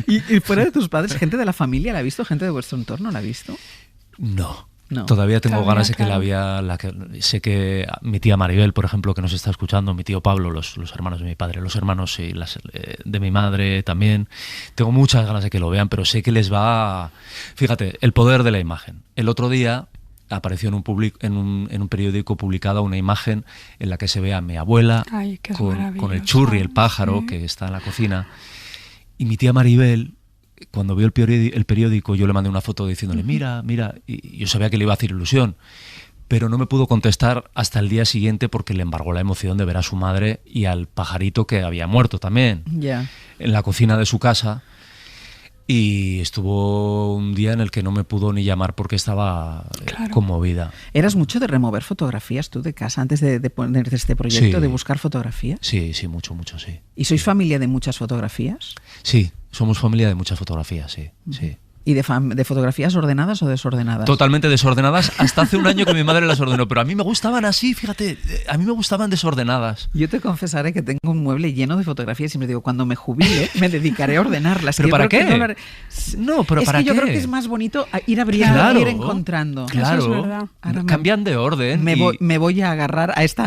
¿Y fuera de tus padres, gente de la familia la ha visto? ¿Gente de vuestro entorno la ha visto? No. Todavía tengo ganas de que sé que mi tía Maribel, por ejemplo, que nos está escuchando, mi tío Pablo, los hermanos de mi padre, los hermanos y de mi madre también. Tengo muchas ganas de que lo vean, pero sé que les va... Fíjate, el poder de la imagen. El otro día apareció en un periódico publicada una imagen en la que se ve a mi abuela con el churri, el pájaro, que está en la cocina. Y mi tía Maribel... Cuando vio el periódico, yo le mandé una foto diciéndole, mira, y yo sabía que le iba a hacer ilusión, pero no me pudo contestar hasta el día siguiente porque le embargó la emoción de ver a su madre y al pajarito que había muerto también, en la cocina de su casa, y estuvo un día en el que no me pudo ni llamar porque estaba conmovida. ¿Eras mucho de remover fotografías tú de casa antes de ponerte este proyecto, de buscar fotografías? Sí, mucho, sí. ¿Y sois familia de muchas fotografías? Sí. Somos familia de muchas fotografías, sí. ¿Y de fotografías ordenadas o desordenadas? Totalmente desordenadas. Hasta hace un año que mi madre las ordenó, pero a mí me gustaban así, fíjate, a mí me gustaban desordenadas. Yo te confesaré que tengo un mueble lleno de fotografías y siempre digo, cuando me jubile me dedicaré a ordenarlas. ¿Pero para qué? No, pero ¿para qué? Es que yo creo que es más bonito ir abriendo y ir encontrando. Claro, eso es verdad. Cambian de orden. Me voy a agarrar a esto.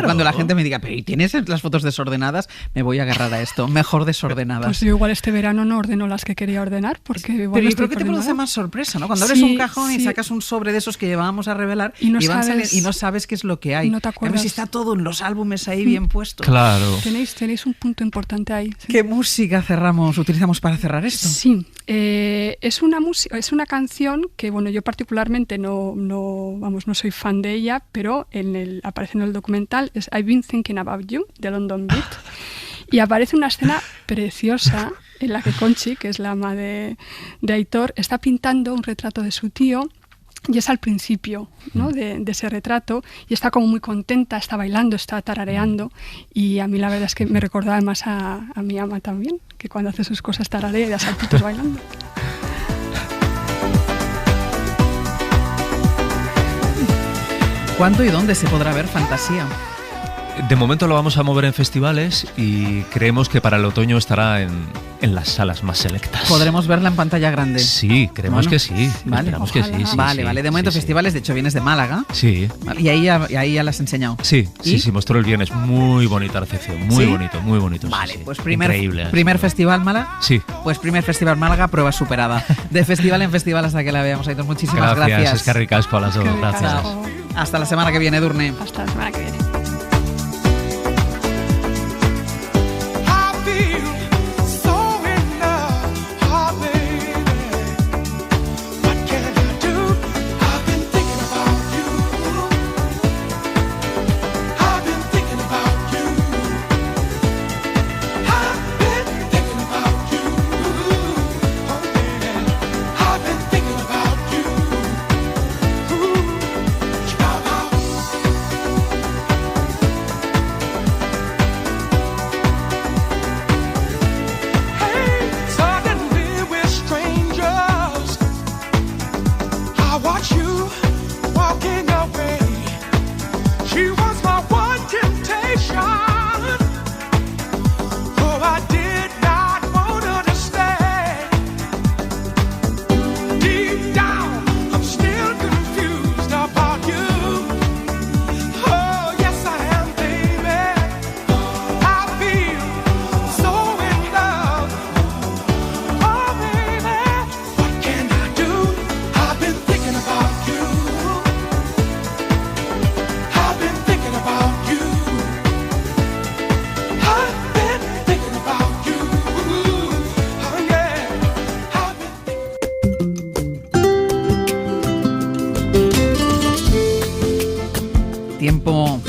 Cuando la gente me diga, pero ¿y tienes las fotos desordenadas? Me voy a agarrar a esto. Mejor desordenadas. Pues yo igual este verano no ordeno las que quería ordenar, porque igual creo que te produce más sorpresa, ¿no? Cuando abres un cajón y sacas un sobre de esos que llevábamos a revelar y no sabes qué es lo que hay. No te acuerdas. A ver si está todo en los álbumes ahí bien puestos. Claro. Tenéis un punto importante ahí. Sí. ¿Qué música utilizamos para cerrar esto? Sí, es una canción que, bueno, yo particularmente no soy fan de ella, pero aparece en el documental, es I've Been Thinking About You, de London Beat, y aparece una escena preciosa en la que Conchi, que es la ama de Aitor, está pintando un retrato de su tío, y es al principio, ¿no? de ese retrato, y está como muy contenta, está bailando, está tarareando, y a mí la verdad es que me recordaba más a mi ama también, que cuando hace sus cosas tararea y da saltitos bailando. ¿Cuándo y dónde se podrá ver Fantasía? De momento lo vamos a mover en festivales y creemos que para el otoño estará en las salas más selectas. ¿Podremos verla en pantalla grande? Sí, creemos que sí. Vale, esperamos que sí. Vale. De momento festivales, de hecho vienes de Málaga. Sí. Vale, y ahí ya la has enseñado. Sí, mostró el viernes. Muy bonita recepción, muy bonito. Vale, pues increíble. ¿Primer festival Málaga? Sí. Pues primer festival Málaga, prueba superada. De festival en festival hasta que la veamos. Aitor, muchísimas gracias. Gracias, es que ricasco a las dos. Gracias. Hasta la semana que viene, Edurne. Hasta la semana que viene.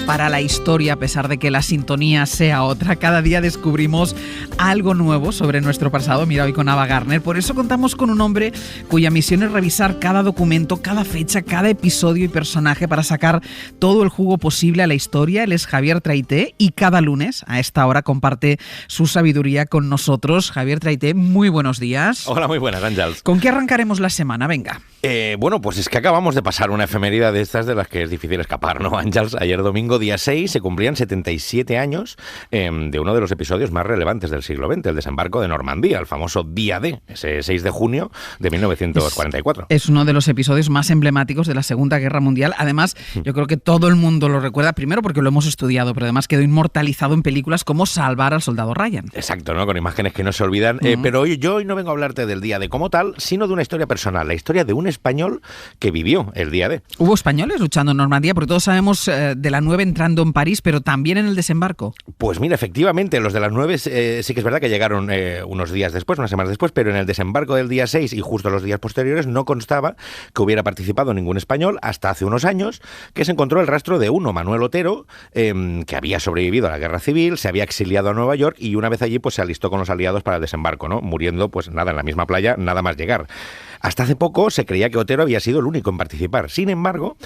Para la historia, a pesar de que la sintonía sea otra. Cada día descubrimos algo nuevo sobre nuestro pasado. Mira, hoy con Ava Gardner. Por eso contamos con un hombre cuya misión es revisar cada documento, cada fecha, cada episodio y personaje para sacar todo el jugo posible a la historia. Él es Javier Traité y cada lunes a esta hora comparte su sabiduría con nosotros. Javier Traité, muy buenos días. Hola, muy buenas, Ángels. ¿Con qué arrancaremos la semana? Venga. Bueno, pues es que acabamos de pasar una efeméride de estas de las que es difícil escapar, ¿no, Ángels? Ayer domingo, día 6, se cumplían 77 años de uno de los episodios más relevantes del siglo XX, el desembarco de Normandía, el famoso Día D, ese 6 de junio de 1944. Es uno de los episodios más emblemáticos de la Segunda Guerra Mundial. Además, yo creo que todo el mundo lo recuerda, primero porque lo hemos estudiado, pero además quedó inmortalizado en películas como Salvar al soldado Ryan. Exacto, ¿no? Con imágenes que no se olvidan. Pero yo hoy no vengo a hablarte del Día D como tal, sino de una historia personal, la historia de un español que vivió el Día D. ¿Hubo españoles luchando en Normandía? Porque todos sabemos de la 9 entrando en París, pero también en el desembarco. Pues mira, efectivamente, los de las 9 sí que es verdad que llegaron unas semanas después, pero en el desembarco del día 6 y justo los días posteriores no constaba que hubiera participado ningún español hasta hace unos años, que se encontró el rastro de uno, Manuel Otero, que había sobrevivido a la guerra civil, se había exiliado a Nueva York y una vez allí pues se alistó con los aliados para el desembarco, ¿no? Muriendo pues nada en la misma playa, nada más llegar. Hasta hace poco se creía que Otero había sido el único en participar. Sin embargo,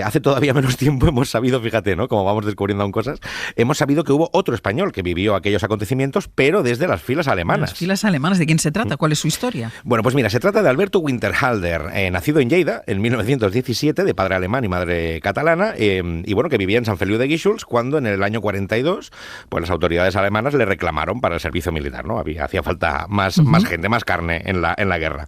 hace todavía menos tiempo hemos sabido, fíjate, ¿no? Como vamos descubriendo aún cosas, hemos sabido que hubo otro español que vivió aquellos acontecimientos, pero desde las filas alemanas. ¿Las filas alemanas? ¿De quién se trata? ¿Cuál es su historia? Bueno, pues mira, se trata de Alberto Winterhalter, nacido en Lleida en 1917, de padre alemán y madre catalana, y bueno, que vivía en San Feliu de Guíxols cuando en el año 42, pues las autoridades alemanas le reclamaron para el servicio militar, ¿no? Hacía falta más gente, más carne en la guerra.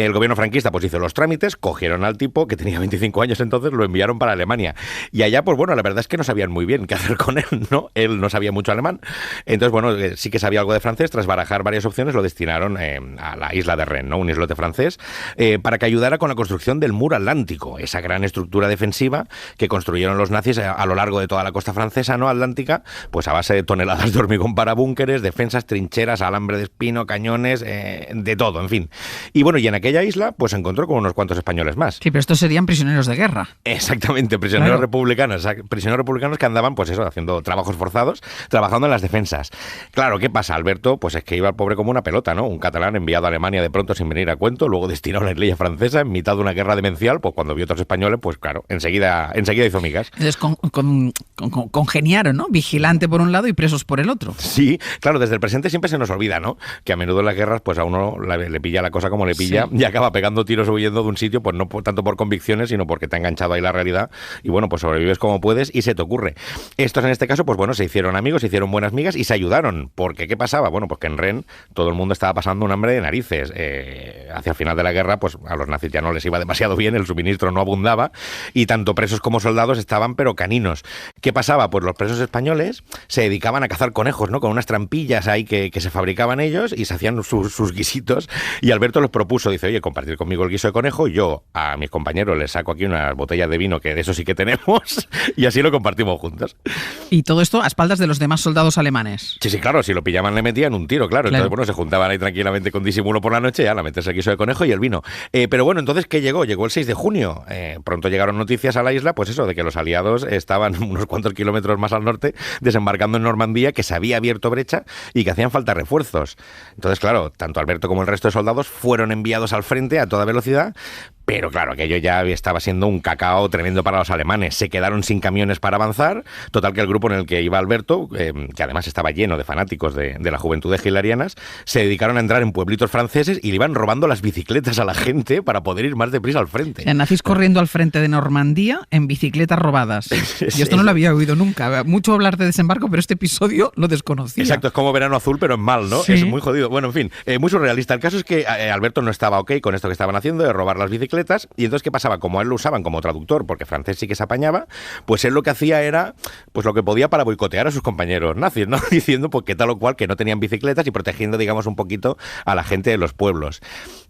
El gobierno franquista pues hizo los trámites, cogieron al tipo, que tenía 25 años entonces, lo enviaron para Alemania. Y allá, pues bueno, la verdad es que no sabían muy bien qué hacer con él, ¿no? Él no sabía mucho alemán. Entonces, bueno, sí que sabía algo de francés. Tras barajar varias opciones, lo destinaron a la isla de Rennes, ¿no? Un islote francés, para que ayudara con la construcción del muro atlántico, esa gran estructura defensiva que construyeron los nazis a lo largo de toda la costa francesa, ¿no? Atlántica, pues a base de toneladas de hormigón para búnkeres, defensas, trincheras, alambre de espino, cañones, de todo, en fin. Y bueno, y en aquella isla, pues se encontró con unos cuantos españoles más. Sí, pero estos serían prisioneros de guerra. Exactamente, prisioneros republicanos que andaban, pues eso, haciendo trabajos forzados, trabajando en las defensas. Claro, ¿qué pasa, Alberto? Pues es que iba el pobre como una pelota, ¿no? Un catalán enviado a Alemania de pronto sin venir a cuento, luego destinado a la isla francesa en mitad de una guerra demencial, pues cuando vio a otros españoles, pues claro, enseguida hizo migas. Entonces congeniaron, ¿no? Vigilante por un lado y presos por el otro. Sí, claro, desde el presente siempre se nos olvida, ¿no? Que a menudo en las guerras, pues a uno le pilla la cosa como le pilla, sí, y acaba pegando tiros o huyendo de un sitio, pues no tanto por convicciones, sino porque te ha enganchado ahí la realidad, y bueno, pues sobrevives como puedes y se te ocurre. Estos en este caso, pues bueno, se hicieron amigos, se hicieron buenas migas y se ayudaron, porque ¿qué pasaba? Bueno, pues que en Rennes todo el mundo estaba pasando un hambre de narices. Hacia el final de la guerra, pues a los nazis ya no les iba demasiado bien, el suministro no abundaba, y tanto presos como soldados estaban pero caninos. ¿Qué pasaba? Pues los presos españoles se dedicaban a cazar conejos, ¿no? Con unas trampillas ahí que se fabricaban ellos y se hacían sus guisitos, y Alberto les propuso, dice, oye, compartir conmigo el guiso de conejo, yo a mis compañeros les saco aquí unas botellas de vino, que de eso sí que tenemos, y así lo compartimos juntos. Y todo esto a espaldas de los demás soldados alemanes. Sí, claro, si lo pillaban le metían un tiro, claro. Entonces, bueno, se juntaban ahí tranquilamente con disimulo por la noche, ya, a meterse el guiso de conejo y el vino. Pero bueno, entonces, ¿qué llegó? Llegó el 6 de junio. Pronto llegaron noticias a la isla, pues eso, de que los aliados estaban unos cuantos kilómetros más al norte, desembarcando en Normandía, que se había abierto brecha y que hacían falta refuerzos. Entonces, claro, tanto Alberto como el resto de soldados fueron enviados al frente a toda velocidad, pero claro, aquello ya estaba siendo un cacao tremendo para los alemanes. Se quedaron sin camiones para avanzar. Total, que el grupo en el que iba Alberto, que además estaba lleno de fanáticos de la juventud de Hilarianas, se dedicaron a entrar en pueblitos franceses y le iban robando las bicicletas a la gente para poder ir más deprisa al frente. Ya, nazis corriendo al frente de Normandía en bicicletas robadas. Y esto no lo había oído nunca. Mucho hablar de desembarco, pero este episodio lo desconocía. Exacto, es como Verano Azul, pero en mal, ¿no? Sí. Es muy jodido. Bueno, en fin, muy surrealista. El caso es que Alberto no estaba ok con esto que estaban haciendo, de robar las bicicletas. Y entonces, ¿qué pasaba? Como a él lo usaban como traductor, porque francés sí que se apañaba, pues él lo que hacía era pues lo que podía para boicotear a sus compañeros nazis, ¿no? Diciendo pues que tal o cual, que no tenían bicicletas y protegiendo, digamos, un poquito a la gente de los pueblos.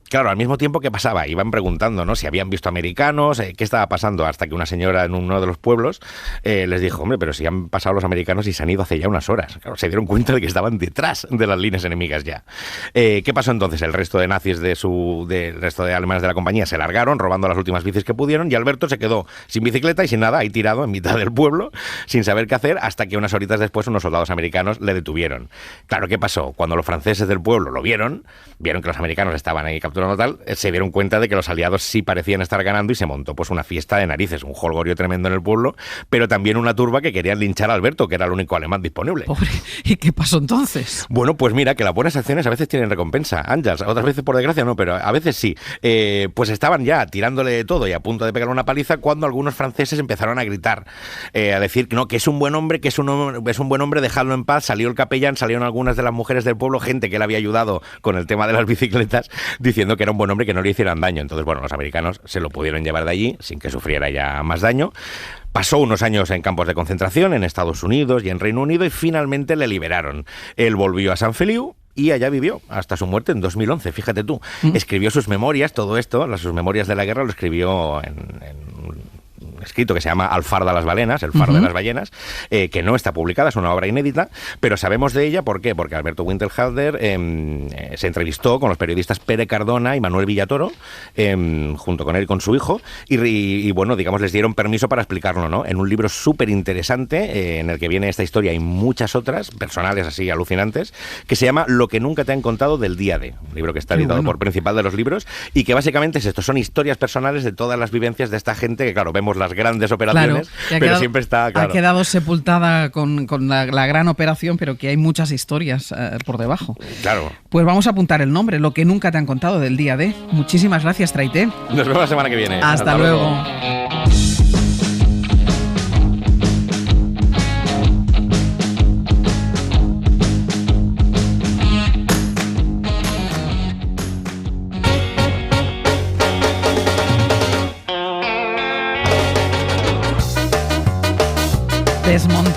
Claro, al mismo tiempo, ¿qué pasaba? Iban preguntando, ¿no? Si habían visto americanos, qué estaba pasando, hasta que una señora en uno de los pueblos les dijo, hombre, pero si han pasado los americanos y se han ido hace ya unas horas. Claro, se dieron cuenta de que estaban detrás de las líneas enemigas ya. ¿Qué pasó entonces? El resto de nazis del resto de alemanes de la compañía se largaron, robando las últimas bicis que pudieron, y Alberto se quedó sin bicicleta y sin nada, ahí tirado en mitad del pueblo, sin saber qué hacer, hasta que unas horitas después unos soldados americanos le detuvieron. Claro, ¿qué pasó? Cuando los franceses del pueblo lo vieron que los americanos estaban ahí capturando tal, se dieron cuenta de que los aliados sí parecían estar ganando y se montó pues una fiesta de narices, un jolgorio tremendo en el pueblo, pero también una turba que querían linchar a Alberto, que era el único alemán disponible. Pobre. ¿Y qué pasó entonces? Bueno, pues mira, que las buenas acciones a veces tienen recompensa, Ángels, otras veces por desgracia no, pero a veces sí. Pues estaban ya tirándole de todo y a punto de pegarle una paliza cuando algunos franceses empezaron a gritar, a decir no, que es un buen hombre, buen hombre, dejadlo en paz. Salió el capellán, salieron algunas de las mujeres del pueblo, gente que le había ayudado con el tema de las bicicletas, diciendo que era un buen hombre, que no le hicieran daño. Entonces, bueno, los americanos se lo pudieron llevar de allí sin que sufriera ya más daño. Pasó unos años en campos de concentración en Estados Unidos y en Reino Unido y finalmente le liberaron. Él volvió a San Feliu y allá vivió hasta su muerte en 2011, fíjate tú. Escribió sus memorias, todo esto, sus memorias de la guerra, lo escribió en un escrito que se llama Al far de las balenas, el far de las ballenas, que no está publicada, es una obra inédita, pero sabemos de ella, ¿por qué? Porque Alberto Winterhalter se entrevistó con los periodistas Pere Cardona y Manuel Villatoro, junto con él y con su hijo, y bueno, digamos, les dieron permiso para explicarlo, ¿no? En un libro súper interesante, en el que viene esta historia y muchas otras, personales así alucinantes, que se llama Lo que nunca te han contado del día D, un libro que está editado por Principal de los Libros, y que básicamente es esto, son historias personales de todas las vivencias de esta gente, que claro, vemos las grandes operaciones, claro, pero siempre está, claro, ha quedado sepultada con la gran operación, pero que hay muchas historias por debajo. Claro. Pues vamos a apuntar el nombre, Lo que nunca te han contado del día D. Muchísimas gracias, Traité. Nos vemos la semana que viene. Hasta luego.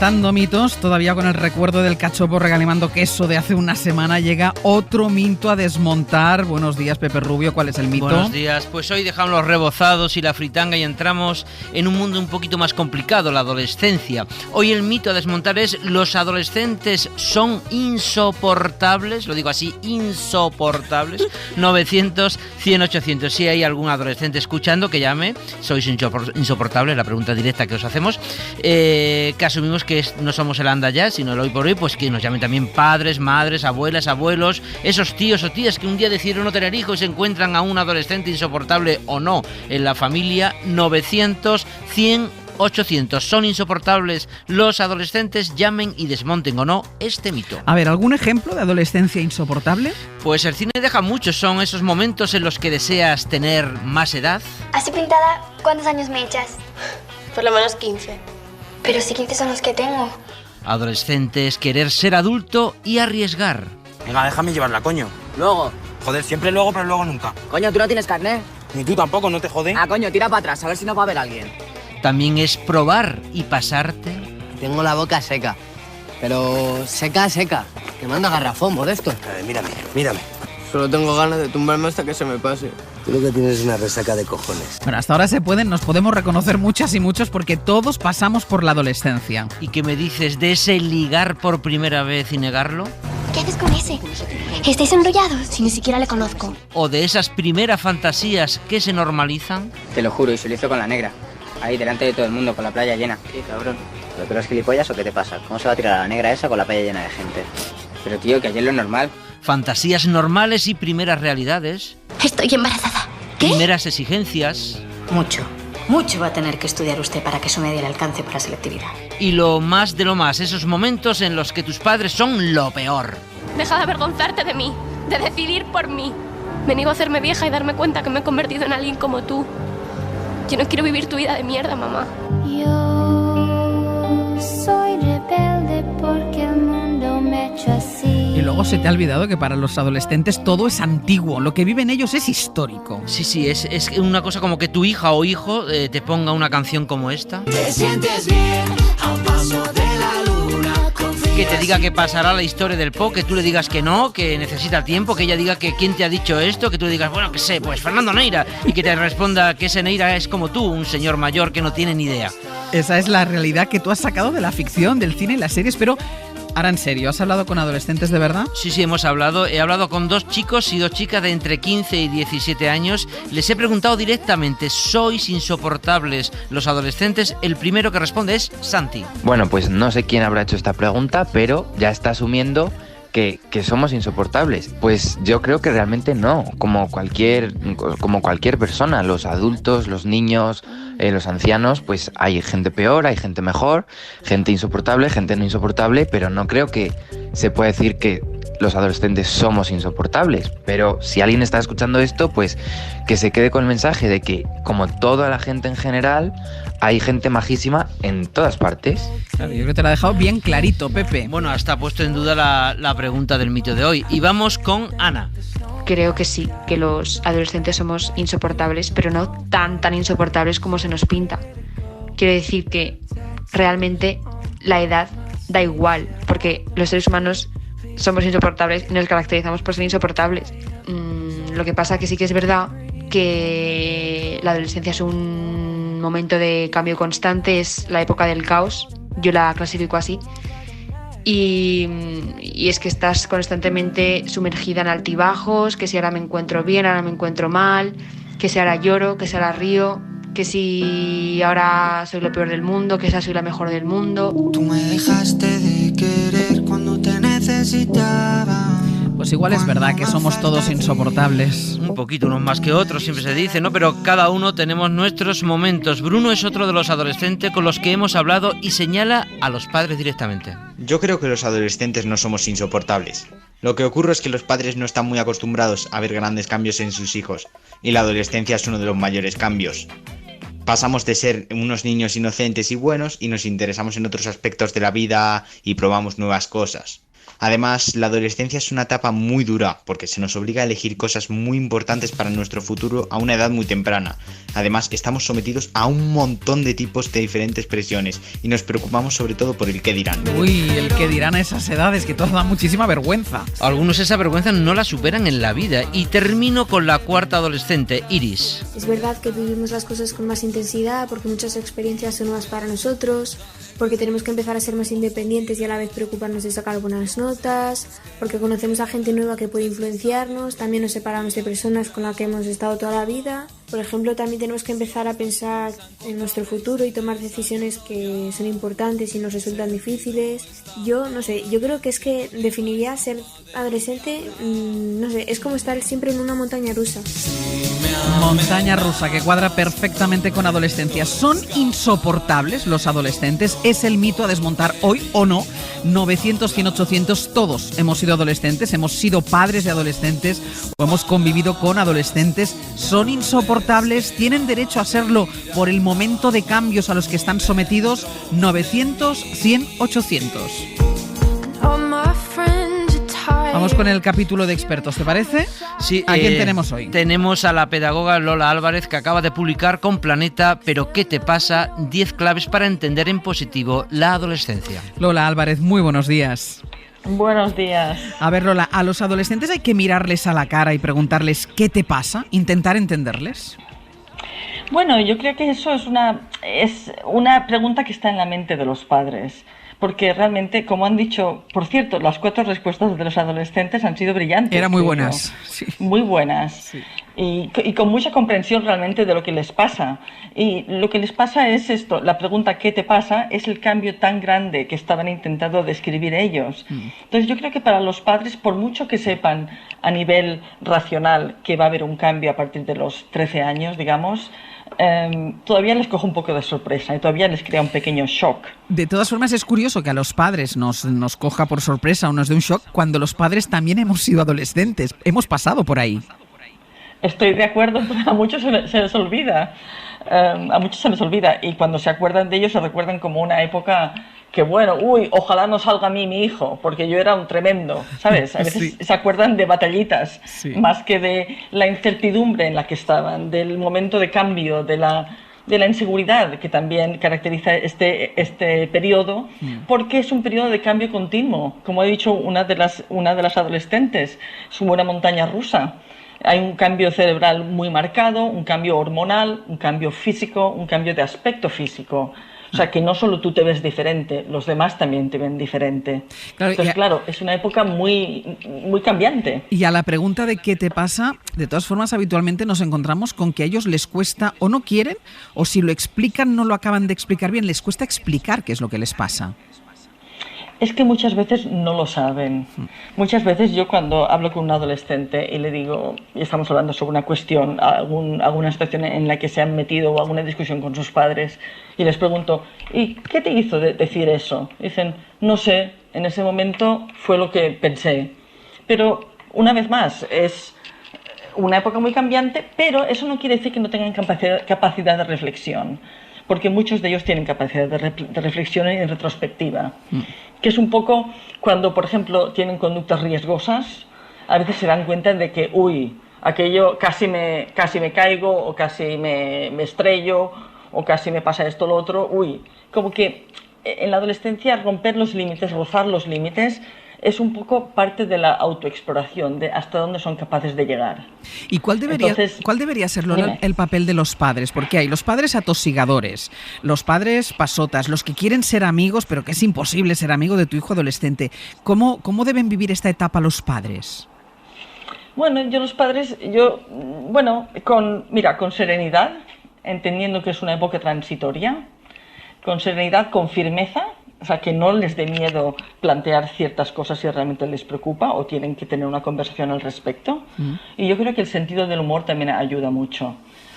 Desmontando mitos, todavía con el recuerdo del cachopo regalimando queso de hace una semana, llega otro mito a desmontar. Buenos días, Pepe Rubio, ¿cuál es el mito? Buenos días, pues hoy dejamos los rebozados y la fritanga y entramos en un mundo un poquito más complicado, la adolescencia. Hoy el mito a desmontar es: los adolescentes son insoportables, lo digo así, insoportables. 900 100 800. Si hay algún adolescente escuchando, que llame. ¿Sois insoportables? La pregunta directa que os hacemos. Que asumimos que no somos el anda ya, sino el hoy por hoy, pues que nos llamen también padres, madres, abuelas, abuelos, esos tíos o tías que un día decidieron no tener hijos y se encuentran a un adolescente insoportable o no en la familia. 900 100 800. ¿Son insoportables los adolescentes? Llamen y desmonten o no este mito. A ver, ¿algún ejemplo de adolescencia insoportable? Pues el cine deja mucho. Son esos momentos en los que deseas tener más edad. Así pintada, ¿cuántos años me echas? Por lo menos 15. Pero si 15 son los que tengo. Adolescentes, querer ser adulto y arriesgar. Venga, déjame llevarla, coño. Luego. Joder, siempre luego, pero luego nunca. Coño, ¿tú no tienes carnet? Ni tú tampoco, ¿no te jode? Ah, coño, tira para atrás, a ver si no va a haber alguien. También es probar y pasarte. Tengo la boca seca. Pero seca, que manda garrafón, Modesto. A ver, mírame. Solo tengo ganas de tumbarme hasta que se me pase. Tú lo que tienes es una resaca de cojones. Bueno, hasta ahora nos podemos reconocer muchas y muchos porque todos pasamos por la adolescencia. ¿Y qué me dices de ese ligar por primera vez y negarlo? ¿Qué haces con ese? ¿Estáis enrollados? Si ni siquiera le conozco. ¿O de esas primeras fantasías que se normalizan? Te lo juro, y se lo hizo con la negra. Ahí, delante de todo el mundo, con la playa llena. Sí, cabrón. ¿Pero tú eres gilipollas o qué te pasa? ¿Cómo se va a tirar a la negra esa con la playa llena de gente? Pero tío, que ayer lo normal. Fantasías normales y primeras realidades. Estoy embarazada. ¿Qué? Primeras exigencias. Mucho va a tener que estudiar usted para que eso me dé el alcance para selectividad. Y lo más de lo más, esos momentos en los que tus padres son lo peor. Deja de avergonzarte de mí, de decidir por mí. Me niego a hacerme vieja y darme cuenta que me he convertido en alguien como tú. Yo no quiero vivir tu vida de mierda, mamá. Yo soy rebelde porque el mundo me ha hecho así. Y luego se te ha olvidado que para los adolescentes todo es antiguo, lo que viven ellos es histórico. Sí, es una cosa como que tu hija o hijo te ponga una canción como esta. Te sientes bien a un paso de la luna. Que te diga que pasará la historia del pop, que tú le digas que no, que necesita tiempo, que ella diga que quién te ha dicho esto, que tú le digas, bueno, que sé, pues Fernando Neira, y que te responda que ese Neira es como tú, un señor mayor que no tiene ni idea. Esa es la realidad que tú has sacado de la ficción, del cine y las series, pero ahora en serio, ¿has hablado con adolescentes de verdad? Sí, hemos hablado. He hablado con 2 chicos y 2 chicas de entre 15 y 17 años. Les he preguntado directamente, ¿sois insoportables los adolescentes? El primero que responde es Santi. Bueno, pues no sé quién habrá hecho esta pregunta, pero ya está asumiendo que somos insoportables. Pues yo creo que realmente no, como cualquier persona, los adultos, los niños, los ancianos, pues hay gente peor, hay gente mejor, gente insoportable, gente no insoportable, pero no creo que se pueda decir que los adolescentes somos insoportables. Pero si alguien está escuchando esto, pues que se quede con el mensaje de que, como toda la gente en general, hay gente majísima en todas partes. Claro, yo creo que te lo ha dejado bien clarito, Pepe. Bueno, hasta ha puesto en duda la pregunta del mito de hoy. Y vamos con Ana. Creo que sí, que los adolescentes somos insoportables, pero no tan insoportables como se nos pinta. Quiero decir que realmente la edad da igual, porque los seres humanos somos insoportables y nos caracterizamos por ser insoportables. Lo que pasa que sí que es verdad que la adolescencia es un momento de cambio constante, es la época del caos, yo la clasifico así. Y es que estás constantemente sumergida en altibajos, que si ahora me encuentro bien, ahora me encuentro mal, que si ahora lloro, que si ahora río, que si ahora soy lo peor del mundo, que si ahora soy la mejor del mundo. Tú me dejaste de querer cuando te necesitaba. Pues igual es verdad que somos todos insoportables. Un poquito, unos más que otros, siempre se dice, ¿no? Pero cada uno tenemos nuestros momentos. Bruno es otro de los adolescentes con los que hemos hablado y señala a los padres directamente. Yo creo que los adolescentes no somos insoportables. Lo que ocurre es que los padres no están muy acostumbrados a ver grandes cambios en sus hijos, y la adolescencia es uno de los mayores cambios. Pasamos de ser unos niños inocentes y buenos y nos interesamos en otros aspectos de la vida y probamos nuevas cosas. Además, la adolescencia es una etapa muy dura porque se nos obliga a elegir cosas muy importantes para nuestro futuro a una edad muy temprana. Además, estamos sometidos a un montón de tipos de diferentes presiones y nos preocupamos sobre todo por el qué dirán. Uy, el qué dirán a esas edades, que todas dan muchísima vergüenza. Algunos esa vergüenza no la superan en la vida. Y termino con la cuarta adolescente, Iris. Es verdad que vivimos las cosas con más intensidad porque muchas experiencias son nuevas para nosotros, porque tenemos que empezar a ser más independientes y a la vez preocuparnos de sacar buenas notas, porque conocemos a gente nueva que puede influenciarnos, también nos separamos de personas con las que hemos estado toda la vida. Por ejemplo, también tenemos que empezar a pensar en nuestro futuro y tomar decisiones que son importantes y nos resultan difíciles. Yo no sé, yo creo que es que definiría ser adolescente, no sé, es como estar siempre en una montaña rusa. Montaña rusa que cuadra perfectamente con adolescencia. ¿Son insoportables los adolescentes? ¿Es el mito a desmontar hoy o no? 900, 100, 800, todos hemos sido adolescentes, hemos sido padres de adolescentes o hemos convivido con adolescentes. ¿Son insoportables? ¿Tienen derecho a serlo por el momento de cambios a los que están sometidos? 900, 100, 800. Vamos con el capítulo de expertos, ¿te parece? Sí. ¿A quién tenemos hoy? Tenemos a la pedagoga Lola Álvarez, que acaba de publicar con Planeta ¿Pero qué te pasa? 10 claves para entender en positivo la adolescencia. Lola Álvarez, muy buenos días. Buenos días. A ver, Lola, ¿a los adolescentes hay que mirarles a la cara y preguntarles qué te pasa? ¿Intentar entenderles? Bueno, yo creo que eso es una pregunta que está en la mente de los padres. Porque realmente, como han dicho, por cierto, las 4 respuestas de los adolescentes han sido brillantes. Eran muy buenas. Sí. Muy buenas. Sí. Y con mucha comprensión realmente de lo que les pasa. Y lo que les pasa es esto, la pregunta ¿qué te pasa? Es el cambio tan grande que estaban intentando describir ellos. Entonces yo creo que para los padres, por mucho que sepan a nivel racional que va a haber un cambio a partir de los 13 años, digamos, todavía les coge un poco de sorpresa y todavía les crea un pequeño shock. De todas formas, es curioso que a los padres nos coja por sorpresa o nos dé un shock cuando los padres también hemos sido adolescentes, hemos pasado por ahí. Estoy de acuerdo, pero a muchos se les olvida. A muchos se les olvida y cuando se acuerdan de ellos se recuerdan como una época que bueno, ojalá no salga a mí mi hijo, porque yo era un tremendo, ¿sabes? A veces se acuerdan de batallitas, más que de la incertidumbre en la que estaban, del momento de cambio, de la inseguridad que también caracteriza este periodo, porque es un periodo de cambio continuo. Como ha dicho una de las adolescentes, es una montaña rusa. Hay un cambio cerebral muy marcado, un cambio hormonal, un cambio físico, un cambio de aspecto físico. O sea, que no solo tú te ves diferente, los demás también te ven diferente. Claro, entonces, claro, es una época muy, muy cambiante. Y a la pregunta de qué te pasa, de todas formas, habitualmente nos encontramos con que a ellos les cuesta o no quieren, o si lo explican no lo acaban de explicar bien, les cuesta explicar qué es lo que les pasa. Es que muchas veces no lo saben. Muchas veces yo cuando hablo con un adolescente y le digo, y estamos hablando sobre una cuestión, alguna situación en la que se han metido o alguna discusión con sus padres, y les pregunto, ¿y qué te hizo decir eso? Dicen, no sé, en ese momento fue lo que pensé. Pero, una vez más, es una época muy cambiante, pero eso no quiere decir que no tengan capacidad de reflexión. Porque muchos de ellos tienen capacidad de reflexión en retrospectiva, que es un poco cuando, por ejemplo, tienen conductas riesgosas, a veces se dan cuenta de que, aquello casi me caigo, o casi me estrello, o casi me pasa esto o lo otro, como que en la adolescencia romper los límites, rozar los límites, es un poco parte de la autoexploración, de hasta dónde son capaces de llegar. ¿Y cuál debería ser, Lola, el papel de los padres? Porque hay los padres atosigadores, los padres pasotas, los que quieren ser amigos, pero que es imposible ser amigo de tu hijo adolescente. ¿Cómo deben vivir esta etapa los padres? Bueno, con serenidad, entendiendo que es una época transitoria, con serenidad, con firmeza. O sea, que no les dé miedo plantear ciertas cosas si realmente les preocupa o tienen que tener una conversación al respecto. Y yo creo que el sentido del humor también ayuda mucho,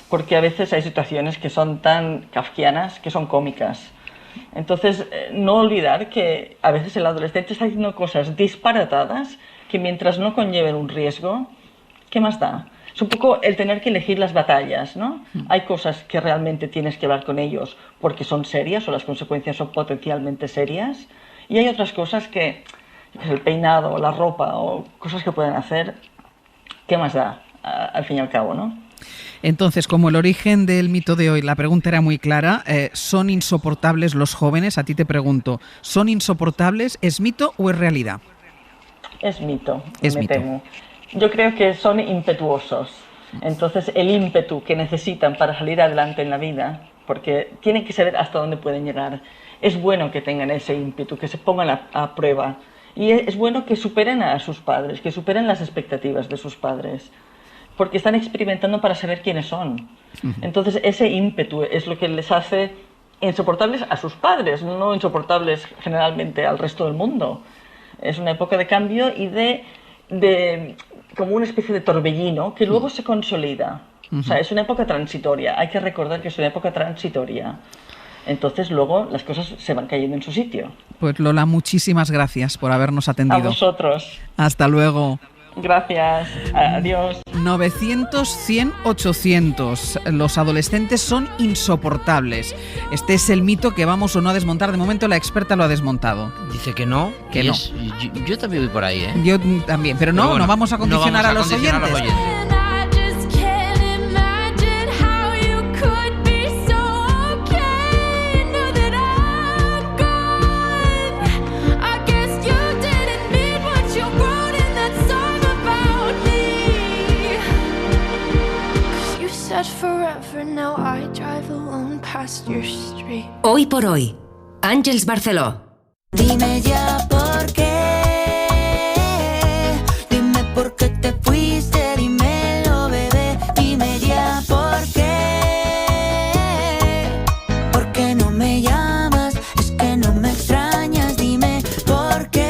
porque a veces hay situaciones que son tan kafkianas que son cómicas. Entonces, no olvidar que a veces el adolescente está haciendo cosas disparatadas que mientras no conlleven un riesgo, ¿qué más da? Es un poco el tener que elegir las batallas, ¿no? Hay cosas que realmente tienes que hablar con ellos porque son serias o las consecuencias son potencialmente serias, y hay otras cosas que el peinado, la ropa o cosas que pueden hacer, ¿qué más da al fin y al cabo, no? Entonces, como el origen del mito de hoy, la pregunta era muy clara, ¿son insoportables los jóvenes? A ti te pregunto, ¿son insoportables? ¿Es mito o es realidad? Es mito, Es me mito. temo. Yo creo que son impetuosos. Entonces, el ímpetu que necesitan para salir adelante en la vida, porque tienen que saber hasta dónde pueden llegar, es bueno que tengan ese ímpetu, que se pongan a prueba. Y es bueno que superen a sus padres, que superen las expectativas de sus padres, porque están experimentando para saber quiénes son. Entonces, ese ímpetu es lo que les hace insoportables a sus padres, no insoportables generalmente al resto del mundo. Es una época de cambio y de como una especie de torbellino que luego se consolida. O sea, es una época transitoria. Hay que recordar que es una época transitoria. Entonces, luego las cosas se van cayendo en su sitio. Pues Lola, muchísimas gracias por habernos atendido. A vosotros. Hasta luego. Gracias. Adiós. 900, 100, 800. Los adolescentes son insoportables. Este es el mito que vamos o no a desmontar. De momento la experta lo ha desmontado. Dice que no. Que y no. Yo también voy por ahí, ¿eh? Yo también, pero no, bueno, no vamos a condicionar no a vamos los condicionar oyentes. Hoy por hoy, Àngels Barceló. Dime ya por qué, dime por qué te fuiste, dímelo bebé, dime ya por qué no me llamas, es que no me extrañas, dime por qué.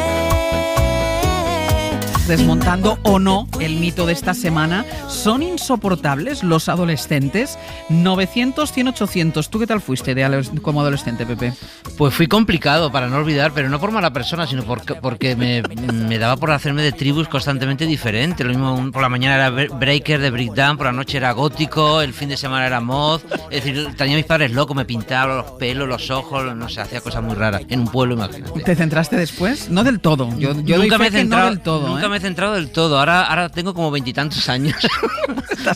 Desmontando o no el mito de esta semana, ¿son insoportables los adolescentes? 900, 100, 800. ¿Tú qué tal fuiste como adolescente, Pepe? Pues fui complicado, para no olvidar, pero no por mala persona, sino porque me daba por hacerme de tribus constantemente diferentes. Lo mismo, por la mañana era breaker de breakdown, por la noche era gótico, el fin de semana era mod. Es decir, tenía a mis padres locos, me pintaba los pelos, los ojos, no sé, hacía cosas muy raras. En un pueblo, imagínate. ¿Te centraste después? No del todo. Yo nunca me he centrado, no del todo. Nunca me he centrado del todo. Ahora tengo como 20 y tantos años.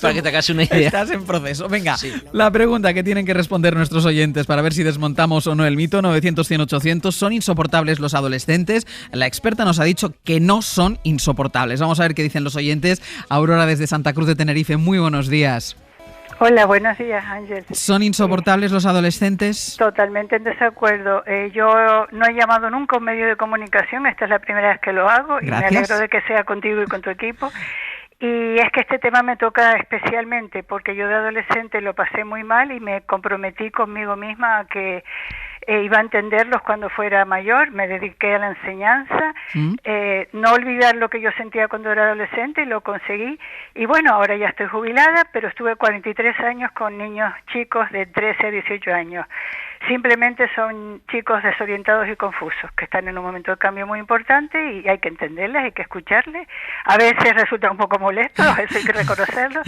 Para que te hagas una idea. Estás en proceso. Venga, sí. La pregunta que tienen que responder nuestros oyentes para ver si desmontamos o no el mito, 900, 100, 800. ¿Son insoportables los adolescentes? La experta nos ha dicho que no son insoportables. Vamos a ver qué dicen los oyentes. Aurora desde Santa Cruz de Tenerife, muy buenos días. Hola, buenos días, Ángel. ¿Son insoportables los adolescentes? Totalmente en desacuerdo. Yo no he llamado nunca a un medio de comunicación, esta es la primera vez que lo hago. Gracias. Y me alegro de que sea contigo y con tu equipo. Y es que este tema me toca especialmente porque yo de adolescente lo pasé muy mal y me comprometí conmigo misma a que iba a entenderlos cuando fuera mayor, me dediqué a la enseñanza, no olvidar lo que yo sentía cuando era adolescente y lo conseguí. Y bueno, ahora ya estoy jubilada, pero estuve 43 años con niños chicos de 13 a 18 años. Simplemente son chicos desorientados y confusos, que están en un momento de cambio muy importante y hay que entenderles, hay que escucharles. A veces resulta un poco molesto, a veces hay que reconocerlo,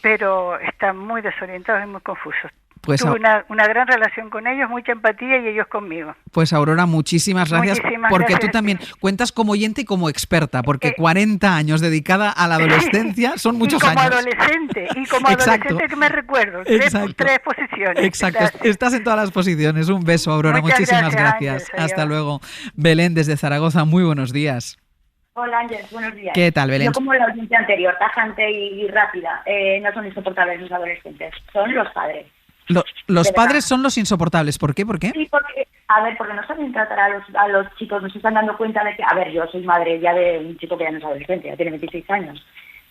pero están muy desorientados y muy confusos. Pues tuve una gran relación con ellos, mucha empatía y ellos conmigo. Pues Aurora, muchísimas gracias, porque gracias. Tú también cuentas como oyente y como experta, porque 40 años dedicada a la adolescencia son muchos y como años. Adolescente, y como adolescente que me recuerdo, tres posiciones. Exacto, Gracias. Estás en todas las posiciones. Un beso, Aurora, muchísimas gracias. Ángel, hasta luego. Belén desde Zaragoza, muy buenos días. Hola Ángel, buenos días. ¿Qué tal, Belén? Yo como la audiencia anterior, tajante y rápida, no son insoportables los adolescentes, son los padres. Los padres son los insoportables. ¿Por qué? ¿Por qué? Sí, porque no saben tratar a los chicos, no se están dando cuenta de que, yo soy madre ya de un chico que ya no es adolescente, ya tiene 26 años,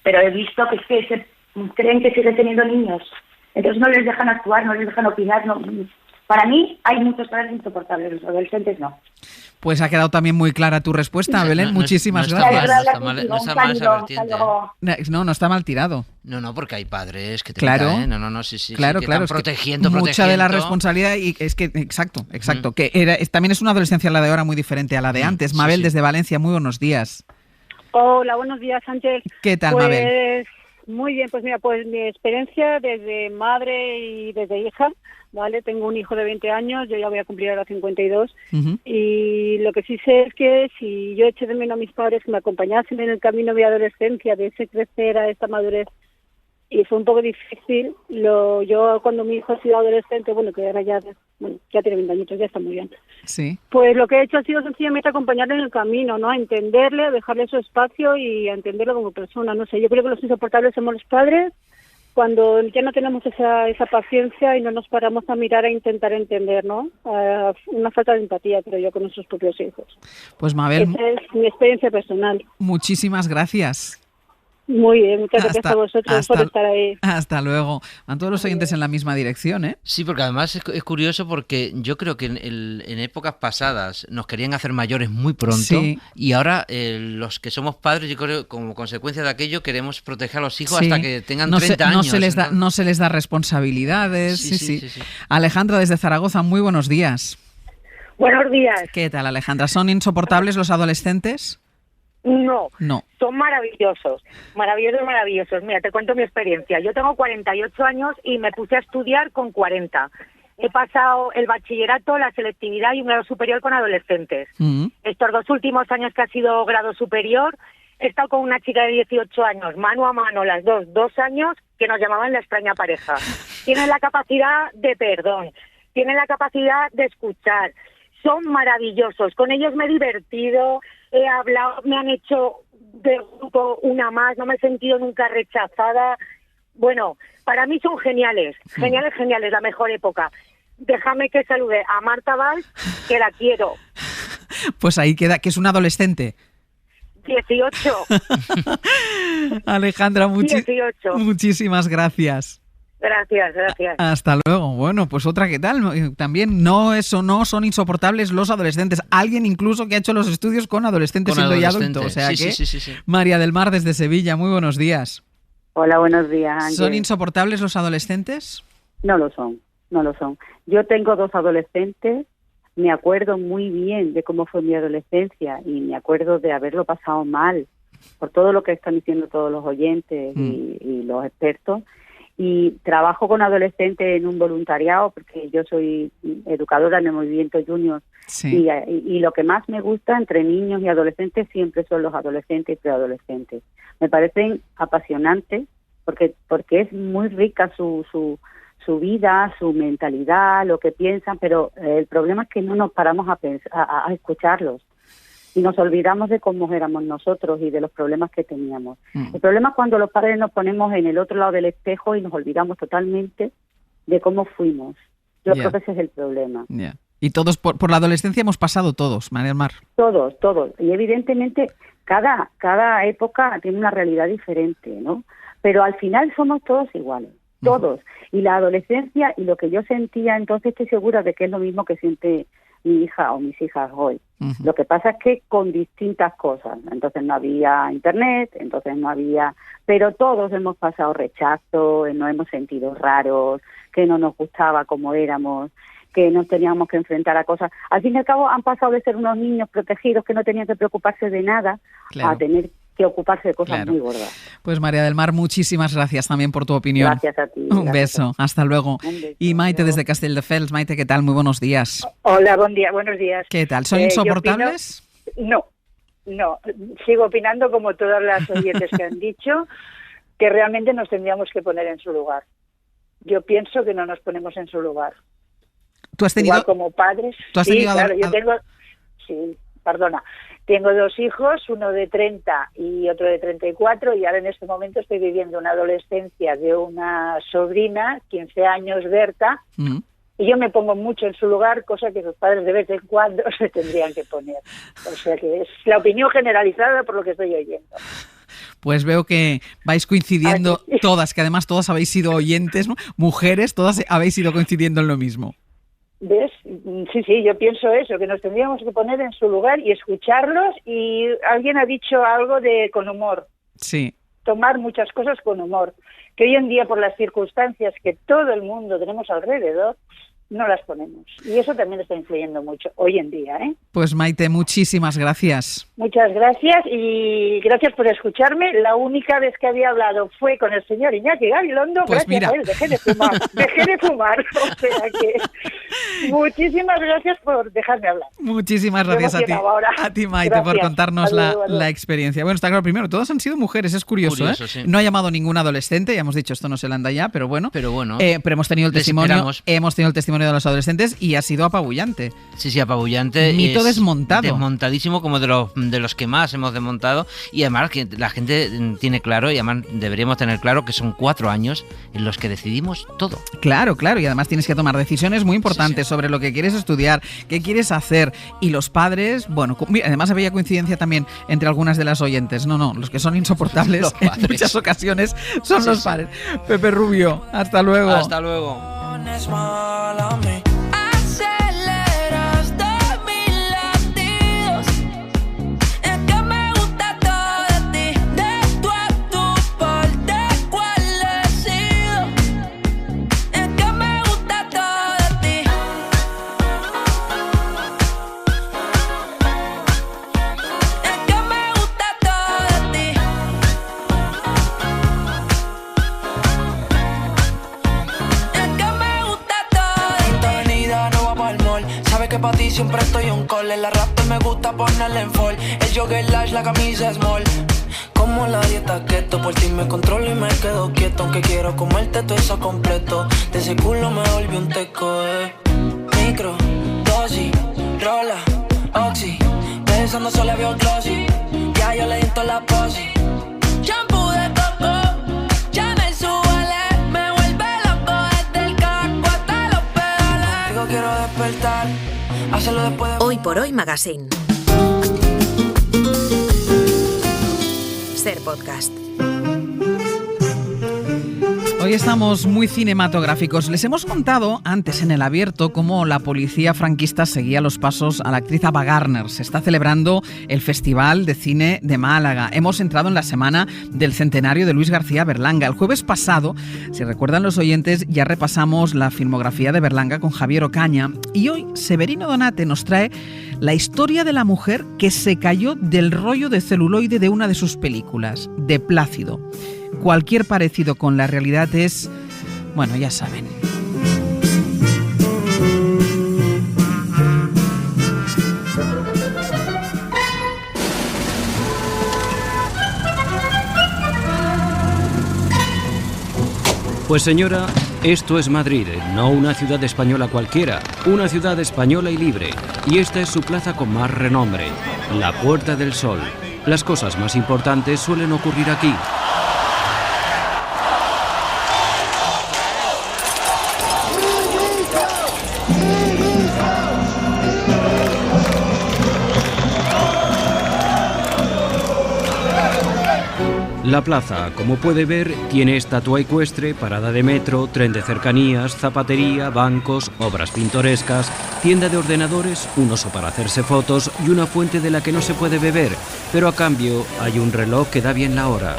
pero he visto que creen que siguen teniendo niños, entonces no les dejan actuar, no les dejan opinar. No. Para mí hay muchos padres insoportables, los adolescentes no. Pues ha quedado también muy clara tu respuesta, Belén. Muchísimas gracias. No está mal esa vertiente. No está mal tirado. No, porque hay padres que te claro, sí, claro, que claro, están protegiendo. Mucha de la responsabilidad y es que exacto, que también es una adolescencia la de ahora muy diferente a la de antes. Mabel desde Valencia, muy buenos días. Hola, buenos días, Ángel. ¿Qué tal, Mabel? Muy bien, pues mira, pues mi experiencia desde madre y desde hija, ¿vale? Tengo un hijo de 20 años, yo ya voy a cumplir ahora 52, y lo que sí sé es que si yo eché de menos a mis padres que me acompañasen en el camino de mi adolescencia, de ese crecer a esta madurez, y fue un poco difícil, yo cuando mi hijo ha sido adolescente, bueno, que ahora ya tiene 20 años, ya está muy bien. Sí. Pues lo que he hecho ha sido sencillamente acompañarle en el camino, ¿no? A entenderle, a dejarle su espacio y a entenderlo como persona, no sé. Yo creo que los insoportables somos los padres cuando ya no tenemos esa paciencia y no nos paramos a mirar e intentar entender, ¿no? Una falta de empatía, creo yo, con nuestros propios hijos. Pues Mabel, esa es mi experiencia personal. muchísimas gracias. Muy bien, muchas gracias a vosotros por estar ahí. Hasta luego. Van todos los oyentes en la misma dirección, ¿eh? Sí, porque además es curioso porque yo creo que en épocas pasadas nos querían hacer mayores muy pronto, Sí. y ahora los que somos padres, yo creo que como consecuencia de aquello queremos proteger a los hijos Sí. hasta que tengan no 30 años. No se les da responsabilidades. Sí. Alejandra desde Zaragoza, muy buenos días. Buenos días. ¿Qué tal, Alejandra? ¿Son insoportables los adolescentes? No, No. son maravillosos. Mira, te cuento mi experiencia. Yo tengo 48 años y me puse a estudiar con 40. He pasado el bachillerato, la selectividad y un grado superior con adolescentes. Estos 2 últimos años que ha sido grado superior, he estado con una chica de 18 años, mano a mano, las 2 años, que nos llamaban la extraña pareja. Tienen la capacidad de perdón, tienen la capacidad de escuchar. Son maravillosos. Con ellos me he divertido, he hablado, me han hecho de grupo una más, no me he sentido nunca rechazada. Bueno, para mí son geniales, geniales, la mejor época. Déjame que salude a Marta Valls, que la quiero. Pues ahí queda, que es un adolescente. 18. Alejandra, 18. muchísimas gracias. Gracias. Hasta luego. Bueno, pues otra, ¿qué tal? También no son insoportables los adolescentes. Alguien incluso que ha hecho los estudios con adolescentes siendo ya adulto. O sea sí. María del Mar desde Sevilla, muy buenos días. Hola, buenos días, Ángel. ¿Son insoportables los adolescentes? No lo son. Yo tengo 2 adolescentes, me acuerdo muy bien de cómo fue mi adolescencia y me acuerdo de haberlo pasado mal por todo lo que están diciendo todos los oyentes y los expertos. Y trabajo con adolescentes en un voluntariado porque yo soy educadora en el movimiento Junior. Sí. Y lo que más me gusta entre niños y adolescentes siempre son los adolescentes y preadolescentes. Me parecen apasionantes porque es muy rica su vida, su mentalidad, lo que piensan, pero el problema es que no nos paramos a escucharlos. Y nos olvidamos de cómo éramos nosotros y de los problemas que teníamos. El problema es cuando los padres nos ponemos en el otro lado del espejo y nos olvidamos totalmente de cómo fuimos. Yo creo que ese es el problema. Y todos, por la adolescencia hemos pasado todos, María del Mar. Todos. Y evidentemente cada época tiene una realidad diferente, ¿no? Pero al final somos todos iguales, todos. Y la adolescencia y lo que yo sentía entonces, estoy segura de que es lo mismo que siente mi hija o mis hijas hoy. Lo que pasa es que con distintas cosas. Entonces no había internet, pero todos hemos pasado rechazo, nos hemos sentido raros, que no nos gustaba como éramos, que nos teníamos que enfrentar a cosas. Al fin y al cabo han pasado de ser unos niños protegidos que no tenían que preocuparse de nada a tener que ocuparse de cosas muy gordas. Pues María del Mar, muchísimas gracias también por tu opinión. Gracias a ti. Un beso, hasta luego. Y Maite desde Castelldefels. Maite, ¿qué tal? Muy buenos días. Hola, buenos días. ¿Qué tal? ¿Son insoportables? No, sigo opinando como todas las oyentes que han dicho, que realmente nos tendríamos que poner en su lugar. Yo pienso que no nos ponemos en su lugar. ¿Tú has tenido? Igual como padres. ¿Tú has tenido? Claro, tengo 2 hijos, uno de 30 y otro de 34, y ahora en este momento estoy viviendo una adolescencia de una sobrina, 15 años, Berta, y yo me pongo mucho en su lugar, cosa que los padres de vez en cuando se tendrían que poner. O sea que es la opinión generalizada por lo que estoy oyendo. Pues veo que vais coincidiendo todas, que además todas habéis sido oyentes, ¿no? Mujeres, todas habéis ido coincidiendo en lo mismo. ¿Ves? Sí, yo pienso eso, que nos tendríamos que poner en su lugar y escucharlos, y alguien ha dicho algo de con humor. Sí. Tomar muchas cosas con humor. Que hoy en día, por las circunstancias que todo el mundo tenemos alrededor, no las ponemos. Y eso también está influyendo mucho hoy en día, ¿eh? Pues Maite, muchísimas gracias. Muchas gracias y gracias por escucharme. La única vez que había hablado fue con el señor Iñaki Gabilondo. Pues gracias mira. a él, dejé de fumar. O sea que muchísimas gracias por dejarme hablar. Muchísimas gracias a ti, Maite, Gracias. por contarnos Adiós. la experiencia. Bueno, está claro, primero, todas han sido mujeres, es curioso, Sí. No ha llamado ningún adolescente, ya hemos dicho, esto no se le anda ya, pero bueno. Pero hemos tenido el les testimonio, esperamos. de los adolescentes y ha sido apabullante. Sí, apabullante. Mito Es desmontado. Desmontadísimo, como de los que más hemos desmontado. Y además que la gente tiene claro, y además deberíamos tener claro que son 4 años en los que decidimos todo. Claro, y además tienes que tomar decisiones muy importantes sobre lo que quieres estudiar, qué quieres hacer. Y los padres, bueno, además había coincidencia también entre algunas de las oyentes. No, los que son insoportables en muchas ocasiones son los padres. Pepe Rubio, hasta luego. Hasta luego. Aceleraste mis latidos. Es que me gusta todo de ti. De tú a tu parte, ¿cuál he sido? Es que me gusta todo de ti. Es que me gusta todo de ti. Sabes que para ti siempre estoy on call. El arrastre me gusta ponerle en fall. El jogger large, la camisa small. Como la dieta keto, por ti me controlo y me quedo quieto. Aunque quiero comerte todo eso completo. De ese culo me volví un teco, Micro, dosis, rola, oxi. Pensando solo veo glossy. Ya yo le di toda la posi. Shampoo de coco, ya me subale. Me vuelve loco desde el casco hasta los pedales. Digo quiero despertar, hacerlo después de... Hoy por Hoy Magazine. Ser Podcast. Hoy estamos muy cinematográficos. Les hemos contado antes en El Abierto cómo la policía franquista seguía los pasos a la actriz Ava Gardner. Se está celebrando el Festival de Cine de Málaga. Hemos entrado en la semana del centenario de Luis García Berlanga. El jueves pasado, si recuerdan los oyentes, ya repasamos la filmografía de Berlanga con Javier Ocaña. Y hoy Severino Donate nos trae la historia de la mujer que se cayó del rollo de celuloide de una de sus películas, de Plácido. Cualquier parecido con la realidad es, bueno, ya saben. Pues señora, esto es Madrid, no una ciudad española cualquiera, una ciudad española y libre. Y esta es su plaza con más renombre, la Puerta del Sol. Las cosas más importantes suelen ocurrir aquí. La plaza, como puede ver, tiene estatua ecuestre, parada de metro, tren de cercanías, zapatería, bancos, obras pintorescas, tienda de ordenadores, un oso para hacerse fotos y una fuente de la que no se puede beber, pero a cambio hay un reloj que da bien la hora.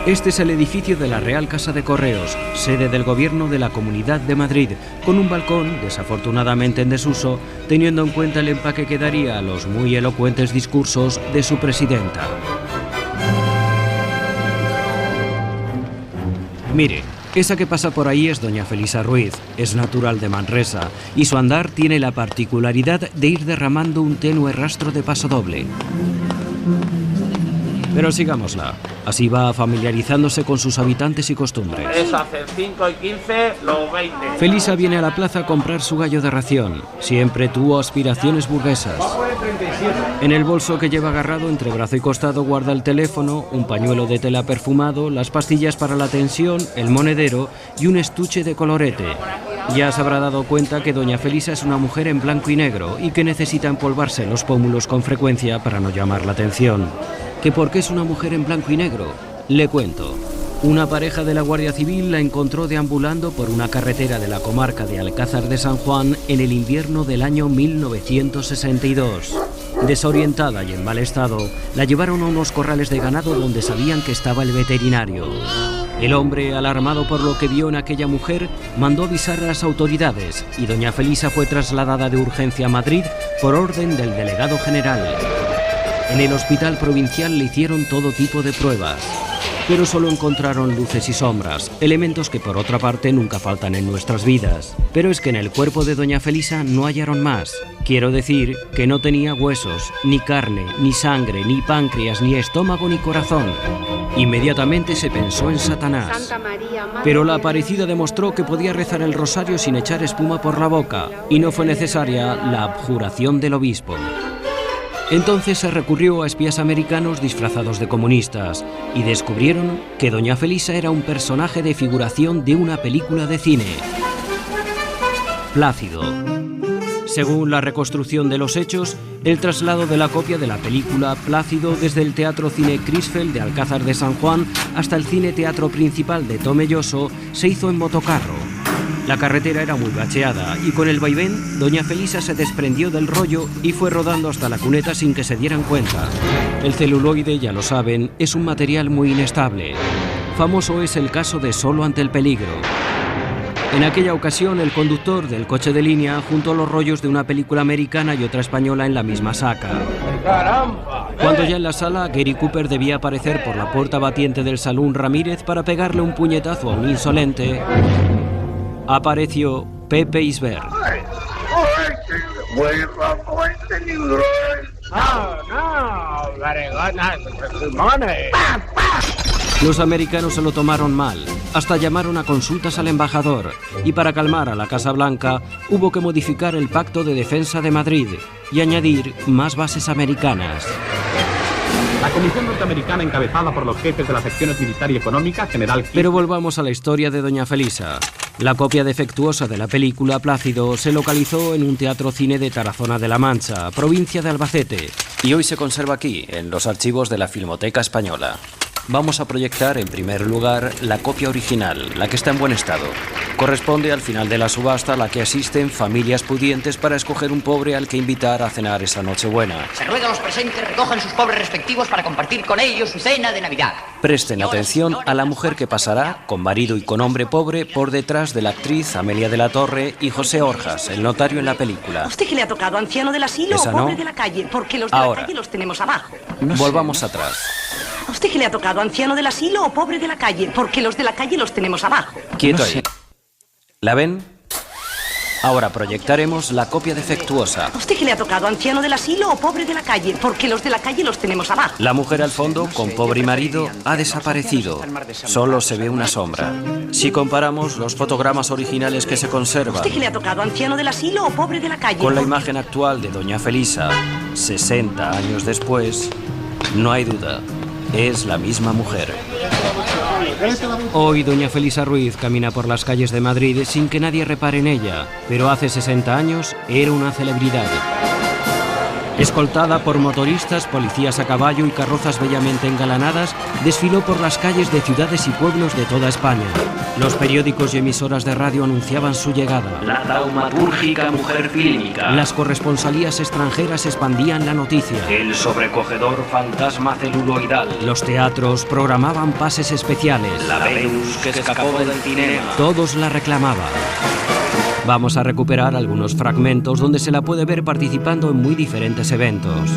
Este es el edificio de la Real Casa de Correos, sede del Gobierno de la Comunidad de Madrid, con un balcón, desafortunadamente en desuso, teniendo en cuenta el empaque que daría a los muy elocuentes discursos de su presidenta. Mire, esa que pasa por ahí es doña Felisa Ruiz, es natural de Manresa, y su andar tiene la particularidad de ir derramando un tenue rastro de pasodoble. Pero sigámosla, así va familiarizándose con sus habitantes y costumbres. Eso hacen 5 y 15, los 20. Felisa viene a la plaza a comprar su gallo de ración, siempre tuvo aspiraciones burguesas. En el bolso que lleva agarrado entre brazo y costado guarda el teléfono, un pañuelo de tela perfumado, las pastillas para la tensión, el monedero y un estuche de colorete. Ya se habrá dado cuenta que doña Felisa es una mujer en blanco y negro y que necesita empolvarse los pómulos con frecuencia para no llamar la atención. ¿Que por qué es una mujer en blanco y negro? Le cuento. Una pareja de la Guardia Civil la encontró deambulando por una carretera de la comarca de Alcázar de San Juan en el invierno del año 1962. Desorientada y en mal estado, la llevaron a unos corrales de ganado donde sabían que estaba el veterinario. El hombre, alarmado por lo que vio en aquella mujer, mandó avisar a las autoridades y doña Felisa fue trasladada de urgencia a Madrid por orden del delegado general. En el hospital provincial le hicieron todo tipo de pruebas, pero solo encontraron luces y sombras, elementos que por otra parte nunca faltan en nuestras vidas. Pero es que en el cuerpo de doña Felisa no hallaron más. Quiero decir que no tenía huesos, ni carne, ni sangre, ni páncreas, ni estómago, ni corazón. Inmediatamente se pensó en Satanás. Pero la aparecida demostró que podía rezar el rosario sin echar espuma por la boca, y no fue necesaria la abjuración del obispo. Entonces se recurrió a espías americanos disfrazados de comunistas y descubrieron que doña Felisa era un personaje de figuración de una película de cine. Plácido. Según la reconstrucción de los hechos, el traslado de la copia de la película Plácido desde el Teatro Cine Crisfel de Alcázar de San Juan hasta el Cine Teatro Principal de Tomelloso se hizo en motocarro. La carretera era muy bacheada y con el vaivén, doña Felisa se desprendió del rollo y fue rodando hasta la cuneta sin que se dieran cuenta. El celuloide, ya lo saben, es un material muy inestable. Famoso es el caso de Solo ante el peligro. En aquella ocasión, el conductor del coche de línea juntó los rollos de una película americana y otra española en la misma saca. Cuando ya en la sala, Gary Cooper debía aparecer por la puerta batiente del Salón Ramírez para pegarle un puñetazo a un insolente, apareció Pepe Isbert. Los americanos se lo tomaron mal, hasta llamaron a consultas al embajador, y para calmar a la Casa Blanca hubo que modificar el Pacto de Defensa de Madrid y añadir más bases americanas. La Comisión Norteamericana, encabezada por los jefes de las secciones militar y económica, General... Pero volvamos a la historia de doña Felisa. La copia defectuosa de la película Plácido se localizó en un teatro-cine de Tarazona de la Mancha, provincia de Albacete, y hoy se conserva aquí, en los archivos de la Filmoteca Española. Vamos a proyectar en primer lugar la copia original, la que está en buen estado. Corresponde al final de la subasta a la que asisten familias pudientes para escoger un pobre al que invitar a cenar esa Nochebuena. Se ruega a los presentes recojan sus pobres respectivos para compartir con ellos su cena de Navidad. Presten atención a la mujer que pasará, con marido y con hombre pobre, por detrás de la actriz Amelia de la Torre y José Orjas, el notario en la película. ¿A usted que le ha tocado, anciano del asilo ¿Esa o pobre no? de la calle? Porque los de Ahora. la calle los tenemos abajo. Volvamos atrás. ¿A usted que le ha tocado, anciano del asilo o pobre de la calle? Porque los de la calle los tenemos abajo. Quieto ahí. ¿La ven? Ahora proyectaremos la copia defectuosa. ¿A usted que le ha tocado, anciano del asilo o pobre de la calle? Porque los de la calle los tenemos abajo. La mujer al fondo, con pobre y marido, ha desaparecido. Solo se ve una sombra. Si comparamos los fotogramas originales que se ¿A conservan usted que le ha tocado, anciano del asilo o pobre de la calle? con la imagen actual de doña Felisa, 60 años después, no hay duda, es la misma mujer. Hoy doña Felisa Ruiz camina por las calles de Madrid sin que nadie repare en ella, pero hace 60 años era una celebridad. Escoltada por motoristas, policías a caballo y carrozas bellamente engalanadas, desfiló por las calles de ciudades y pueblos de toda España. Los periódicos y emisoras de radio anunciaban su llegada. La taumatúrgica mujer fílmica. Las corresponsalías extranjeras expandían la noticia. El sobrecogedor fantasma celuloidal. Los teatros programaban pases especiales. La Venus que escapó del cinema. Todos la reclamaban. Vamos a recuperar algunos fragmentos donde se la puede ver participando en muy diferentes eventos.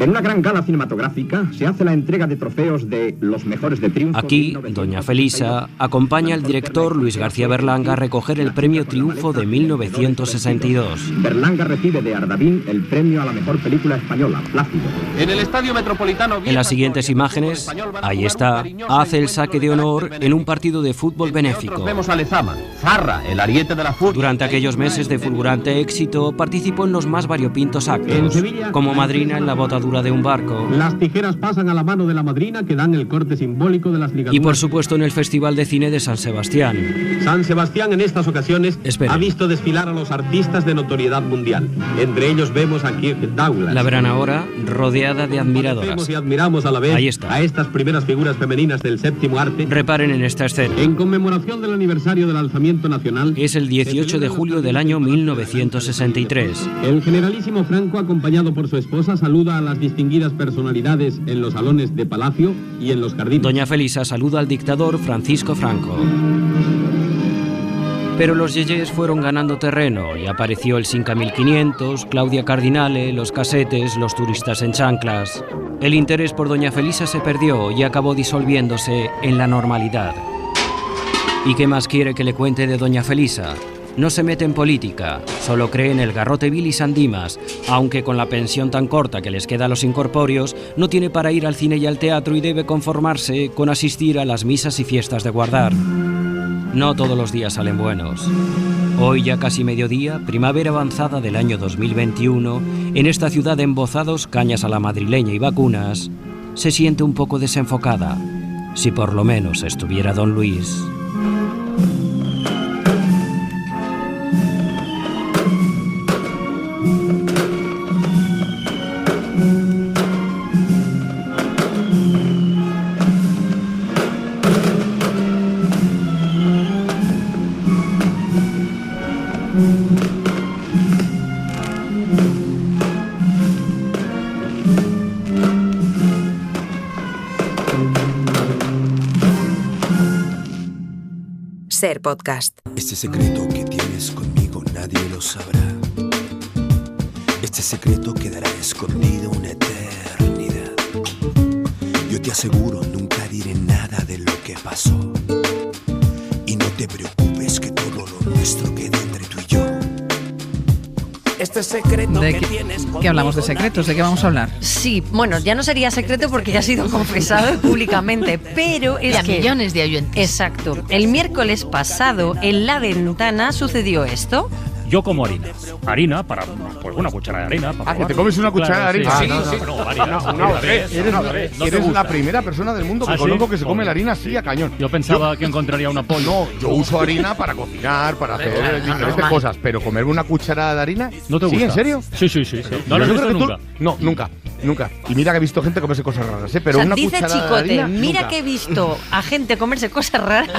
En una gran gala cinematográfica se hace la entrega de trofeos de los mejores de Triunfo. Aquí, doña Felisa acompaña al director Luis García Berlanga a recoger el premio Triunfo de 1962. Berlanga recibe de Ardavín el premio a la mejor película española, Plácido. En el Estadio Metropolitano... En las siguientes imágenes, ahí está, hace el saque de honor en un partido de fútbol benéfico. Vemos a Lezama, Zarra, el ariete de la furia. Durante aquellos meses de fulgurante éxito, participó en los más variopintos actos, como madrina en la botadura de un barco. Las tijeras pasan a la mano de la madrina que dan el corte simbólico de las ligaduras. Y por supuesto en el Festival de Cine de San Sebastián. San Sebastián en estas ocasiones ha visto desfilar a los artistas de notoriedad mundial. Entre ellos vemos a Kirk Douglas. La verán ahora rodeada de admiradoras. Vemos y admiramos a la vez Ahí está. a estas primeras figuras femeninas del séptimo arte. Reparen en esta escena. En conmemoración del aniversario del alzamiento nacional. Es el 18 de julio del año 1963. El generalísimo Franco, acompañado por su esposa, saluda a las distinguidas personalidades en los salones de palacio y en los jardines. Doña Felisa saluda al dictador Francisco Franco. Pero los yeyes fueron ganando terreno y apareció el Sinca 1500, Claudia Cardinale, los casetes, los turistas en chanclas. El interés por Doña Felisa se perdió y acabó disolviéndose en la normalidad. ¿Y qué más quiere que le cuente de Doña Felisa? No se mete en política, solo cree en el garrote vil y San Dimas, aunque con la pensión tan corta que les queda a los incorpóreos, no tiene para ir al cine y al teatro y debe conformarse con asistir a las misas y fiestas de guardar. No todos los días salen buenos. Hoy, ya casi mediodía, primavera avanzada del año 2021, en esta ciudad de embozados, cañas a la madrileña y vacunas, se siente un poco desenfocada. Si por lo menos estuviera don Luis. Ser podcast. Este secreto que tienes conmigo nadie lo sabrá. Este secreto quedará escondido una eternidad. Yo te aseguro, nunca diré nada de lo que pasó. Y no te preocupes que todo lo nuestro queda entre tú y yo. Este secreto ¿De que tienes qué hablamos de secretos? ¿De qué vamos a hablar? Sí, bueno, ya no sería secreto porque ya ha sido confesado públicamente, pero es a que... millones de oyentes. Exacto. El miércoles pasado, en La Ventana, sucedió esto. Yo como harina. Harina para, pues una cuchara de harina. Para que te comes una cuchara de harina. Sí, Sí. Bueno, harina. Eres la primera persona del mundo que conozco que se come la harina así a cañón. Yo pensaba que encontraría una pollo. No, yo uso harina para cocinar, para hacer diferentes cosas, pero comerme una cucharada de harina. ¿No te gusta? ¿Sí, en serio? Sí. No lo he visto nunca. No, nunca. Y mira que he visto gente comerse cosas raras, pero o sea, una dice cucharada Chicote, de harina, mira nunca. que he visto a gente comerse cosas raras.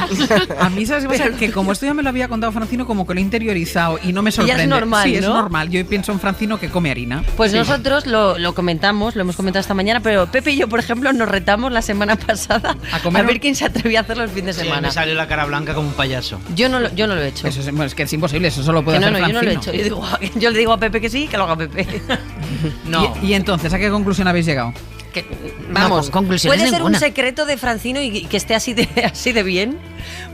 A mí, ¿sabes qué pasa? Que como esto ya me lo había contado Francino, como que lo he interiorizado y no me sorprende. Ya es normal, sí, ¿no? es normal. Yo pienso en Francino que come harina. Pues Sí. nosotros lo hemos comentado esta mañana, pero Pepe y yo, por ejemplo, nos retamos la semana pasada a ver quién se atrevía a hacerlo el fin de Sí, semana. me salió la cara blanca como un payaso. Yo no lo he hecho. Eso es que es imposible, eso solo puede hacer yo Francino. no lo he hecho. Yo le digo a Pepe que sí, que lo haga Pepe. No. Y entonces, ¿a qué conclusión habéis llegado? Vamos, conclusiones puede ser ninguna. un secreto de Francino y que esté así de bien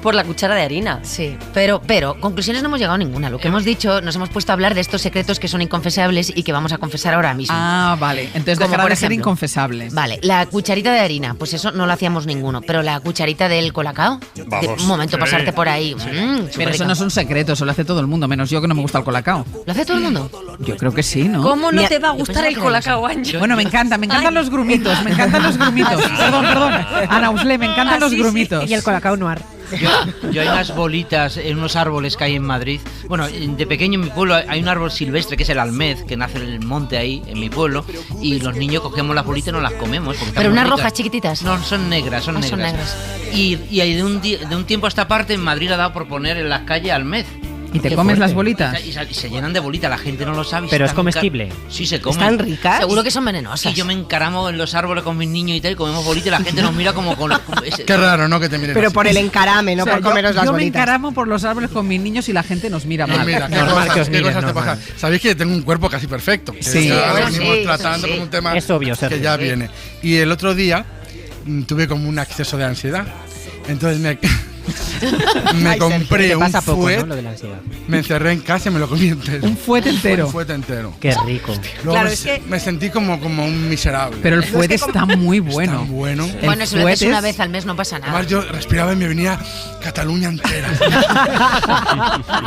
por la cuchara de harina. Sí, pero conclusiones no hemos llegado a ninguna. Lo que hemos dicho, nos hemos puesto a hablar de estos secretos que son inconfesables y que vamos a confesar ahora mismo. Ah, vale. Entonces Como dejará por de ser ejemplo. inconfesable. Vale, la cucharita de harina, pues eso no lo hacíamos ninguno. Pero la cucharita del colacao, de un momento pasarte por ahí. Pero eso no es un secreto, eso lo hace todo el mundo, menos yo que no me gusta el colacao. ¿Lo hace todo el mundo? Yo creo que sí, ¿no? ¿Cómo no Mira, te va a yo gustar pensaba el que era colacao, Ángel? Bueno, me encantan los grumitos, me encantan los grumitos. Perdón. Ana Usle, me encantan los grumitos. Y el colacao noir. Yo hay unas bolitas en unos árboles que hay en Madrid. Bueno, de pequeño en mi pueblo hay un árbol silvestre que es el almez, que nace en el monte ahí, en mi pueblo, y los niños cogemos las bolitas y no las comemos. porque están Pero muy unas ricas. rojas chiquititas. No, son negras, son negras. Son negras. Y de un tiempo a esta parte en Madrid ha dado por poner en las calles almez. ¿Y te Qué comes fuerte. las bolitas? Y se llenan de bolitas, la gente no lo sabe. y Pero se es comestible. Sí, se comen. ¿Están ricas? Seguro que son venenosas. Y yo me encaramo en los árboles con mis niños y tal, y comemos bolitas y la gente nos mira como con... Qué raro, ¿no? Que te miren Pero así. por el encarame, no O sea, por comeros las yo me bolitas. encaramo por los árboles con mis niños y la gente nos mira mal. Mira, qué Normal cosas, que os qué miren, cosas te normal. pasan. Sabéis que tengo un cuerpo casi perfecto. Que Sí. ya Eso venimos sí, tratando eso sí. como un tema Es obvio, que Sergio. ya Sí. viene. Y el otro día tuve como un acceso de ansiedad. Entonces me compré Te un pasa poco, fuet, ¿no? Lo de la ansiedad. me encerré en casa y me lo comí entero. Un fuet entero. Un fuet entero. Qué rico. Luego Claro, me, es que- me sentí como un miserable. Pero el fuet está muy bueno. Tan bueno. El Bueno, si lo haces fuet una es- vez al mes no pasa nada. Además yo respiraba y me venía Cataluña entera.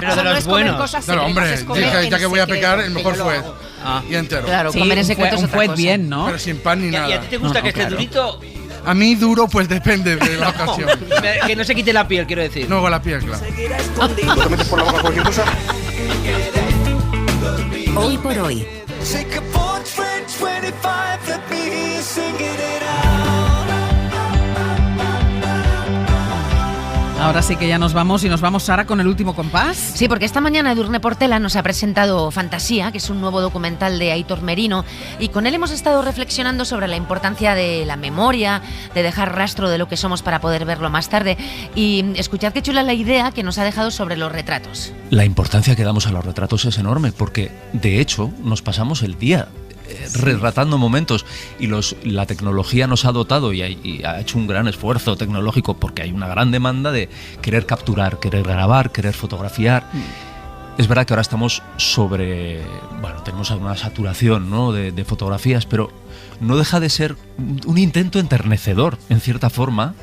Pero de No los es comer buenos. cosas No, no, secretas, hombre, es comer dije, en ya que voy a secreto, pecar, el mejor que yo lo fuet. hago. Ah. Y entero. Claro, Sí, comer en un secreto fuet- es un otra fuet cosa. bien, ¿no? Pero sin pan ni ¿Y nada. a ti te gusta No, que esté claro. durito? A mí duro, pues depende de la ocasión. Que no se quite la piel, quiero decir. No con la piel, claro. ¿Tú te metes por la boca cualquier cosa? Hoy por hoy. Ahora sí que ya nos vamos y nos vamos, Sara, con el último compás. Sí, porque esta mañana Edurne Portela nos ha presentado Fantasía, que es un nuevo documental de Aitor Merino, y con él hemos estado reflexionando sobre la importancia de la memoria, de dejar rastro de lo que somos para poder verlo más tarde. Y escuchad qué chula la idea que nos ha dejado sobre los retratos. La importancia que damos a los retratos es enorme, porque de hecho nos pasamos el día retratando momentos y la tecnología nos ha dotado y ha hecho un gran esfuerzo tecnológico, porque hay una gran demanda de querer capturar, querer grabar, querer fotografiar. Es verdad que ahora estamos tenemos una saturación, ¿no?, de fotografías, pero no deja de ser un intento enternecedor, en cierta forma,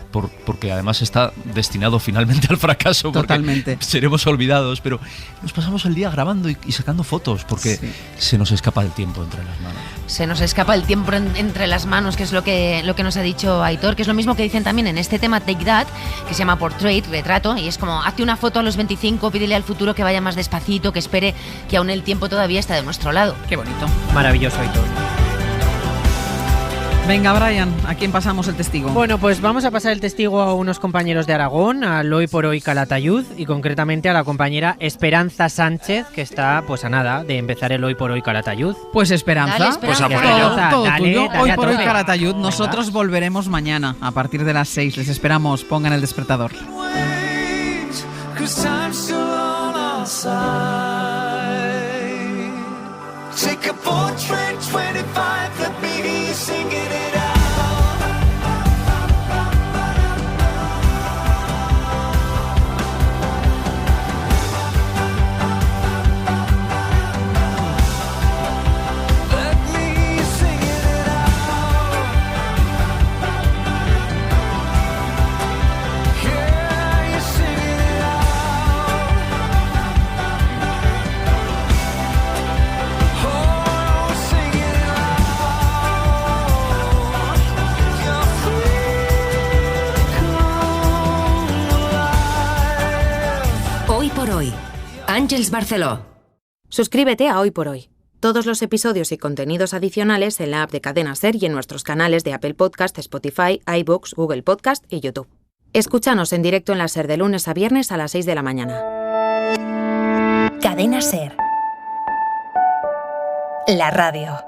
porque además está destinado finalmente al fracaso. Totalmente. Seremos olvidados, pero nos pasamos el día grabando y sacando fotos, porque se nos escapa el tiempo entre las manos. Se nos escapa el tiempo entre las manos, que es lo que nos ha dicho Aitor, que es lo mismo que dicen también en este tema Take That, que se llama Portrait, retrato, y es como, hazte una foto a los 25, pídele al futuro que vaya más despacito, que espere que aún el tiempo todavía está de nuestro lado. Qué bonito. Maravilloso, Aitor. Venga, Brian, ¿a quién pasamos el testigo? Bueno, pues vamos a pasar el testigo a unos compañeros de Aragón, al Hoy por Hoy Calatayud, y concretamente a la compañera Esperanza Sánchez, que está pues a nada de empezar el Hoy por Hoy Calatayud. Pues Esperanza, dale, Esperanza. Pues a por ello. todo tuyo. Dale Hoy a por Hoy tope. Calatayud. Nosotros volveremos mañana a partir de las 6. Les esperamos. Pongan el despertador. Take a portrait 25, let me hear you singing it out. Let me hear you singing it out. Yeah, you're singing it out. Oh, singing it out. You're free to come alive. Hoy por Hoy. Àngels Barceló. Suscríbete a Hoy por Hoy. Todos los episodios y contenidos adicionales en la app de Cadena SER y en nuestros canales de Apple Podcast, Spotify, iVoox, Google Podcast y YouTube. Escúchanos en directo en la SER de lunes a viernes a las 6 de la mañana. Cadena SER. La radio.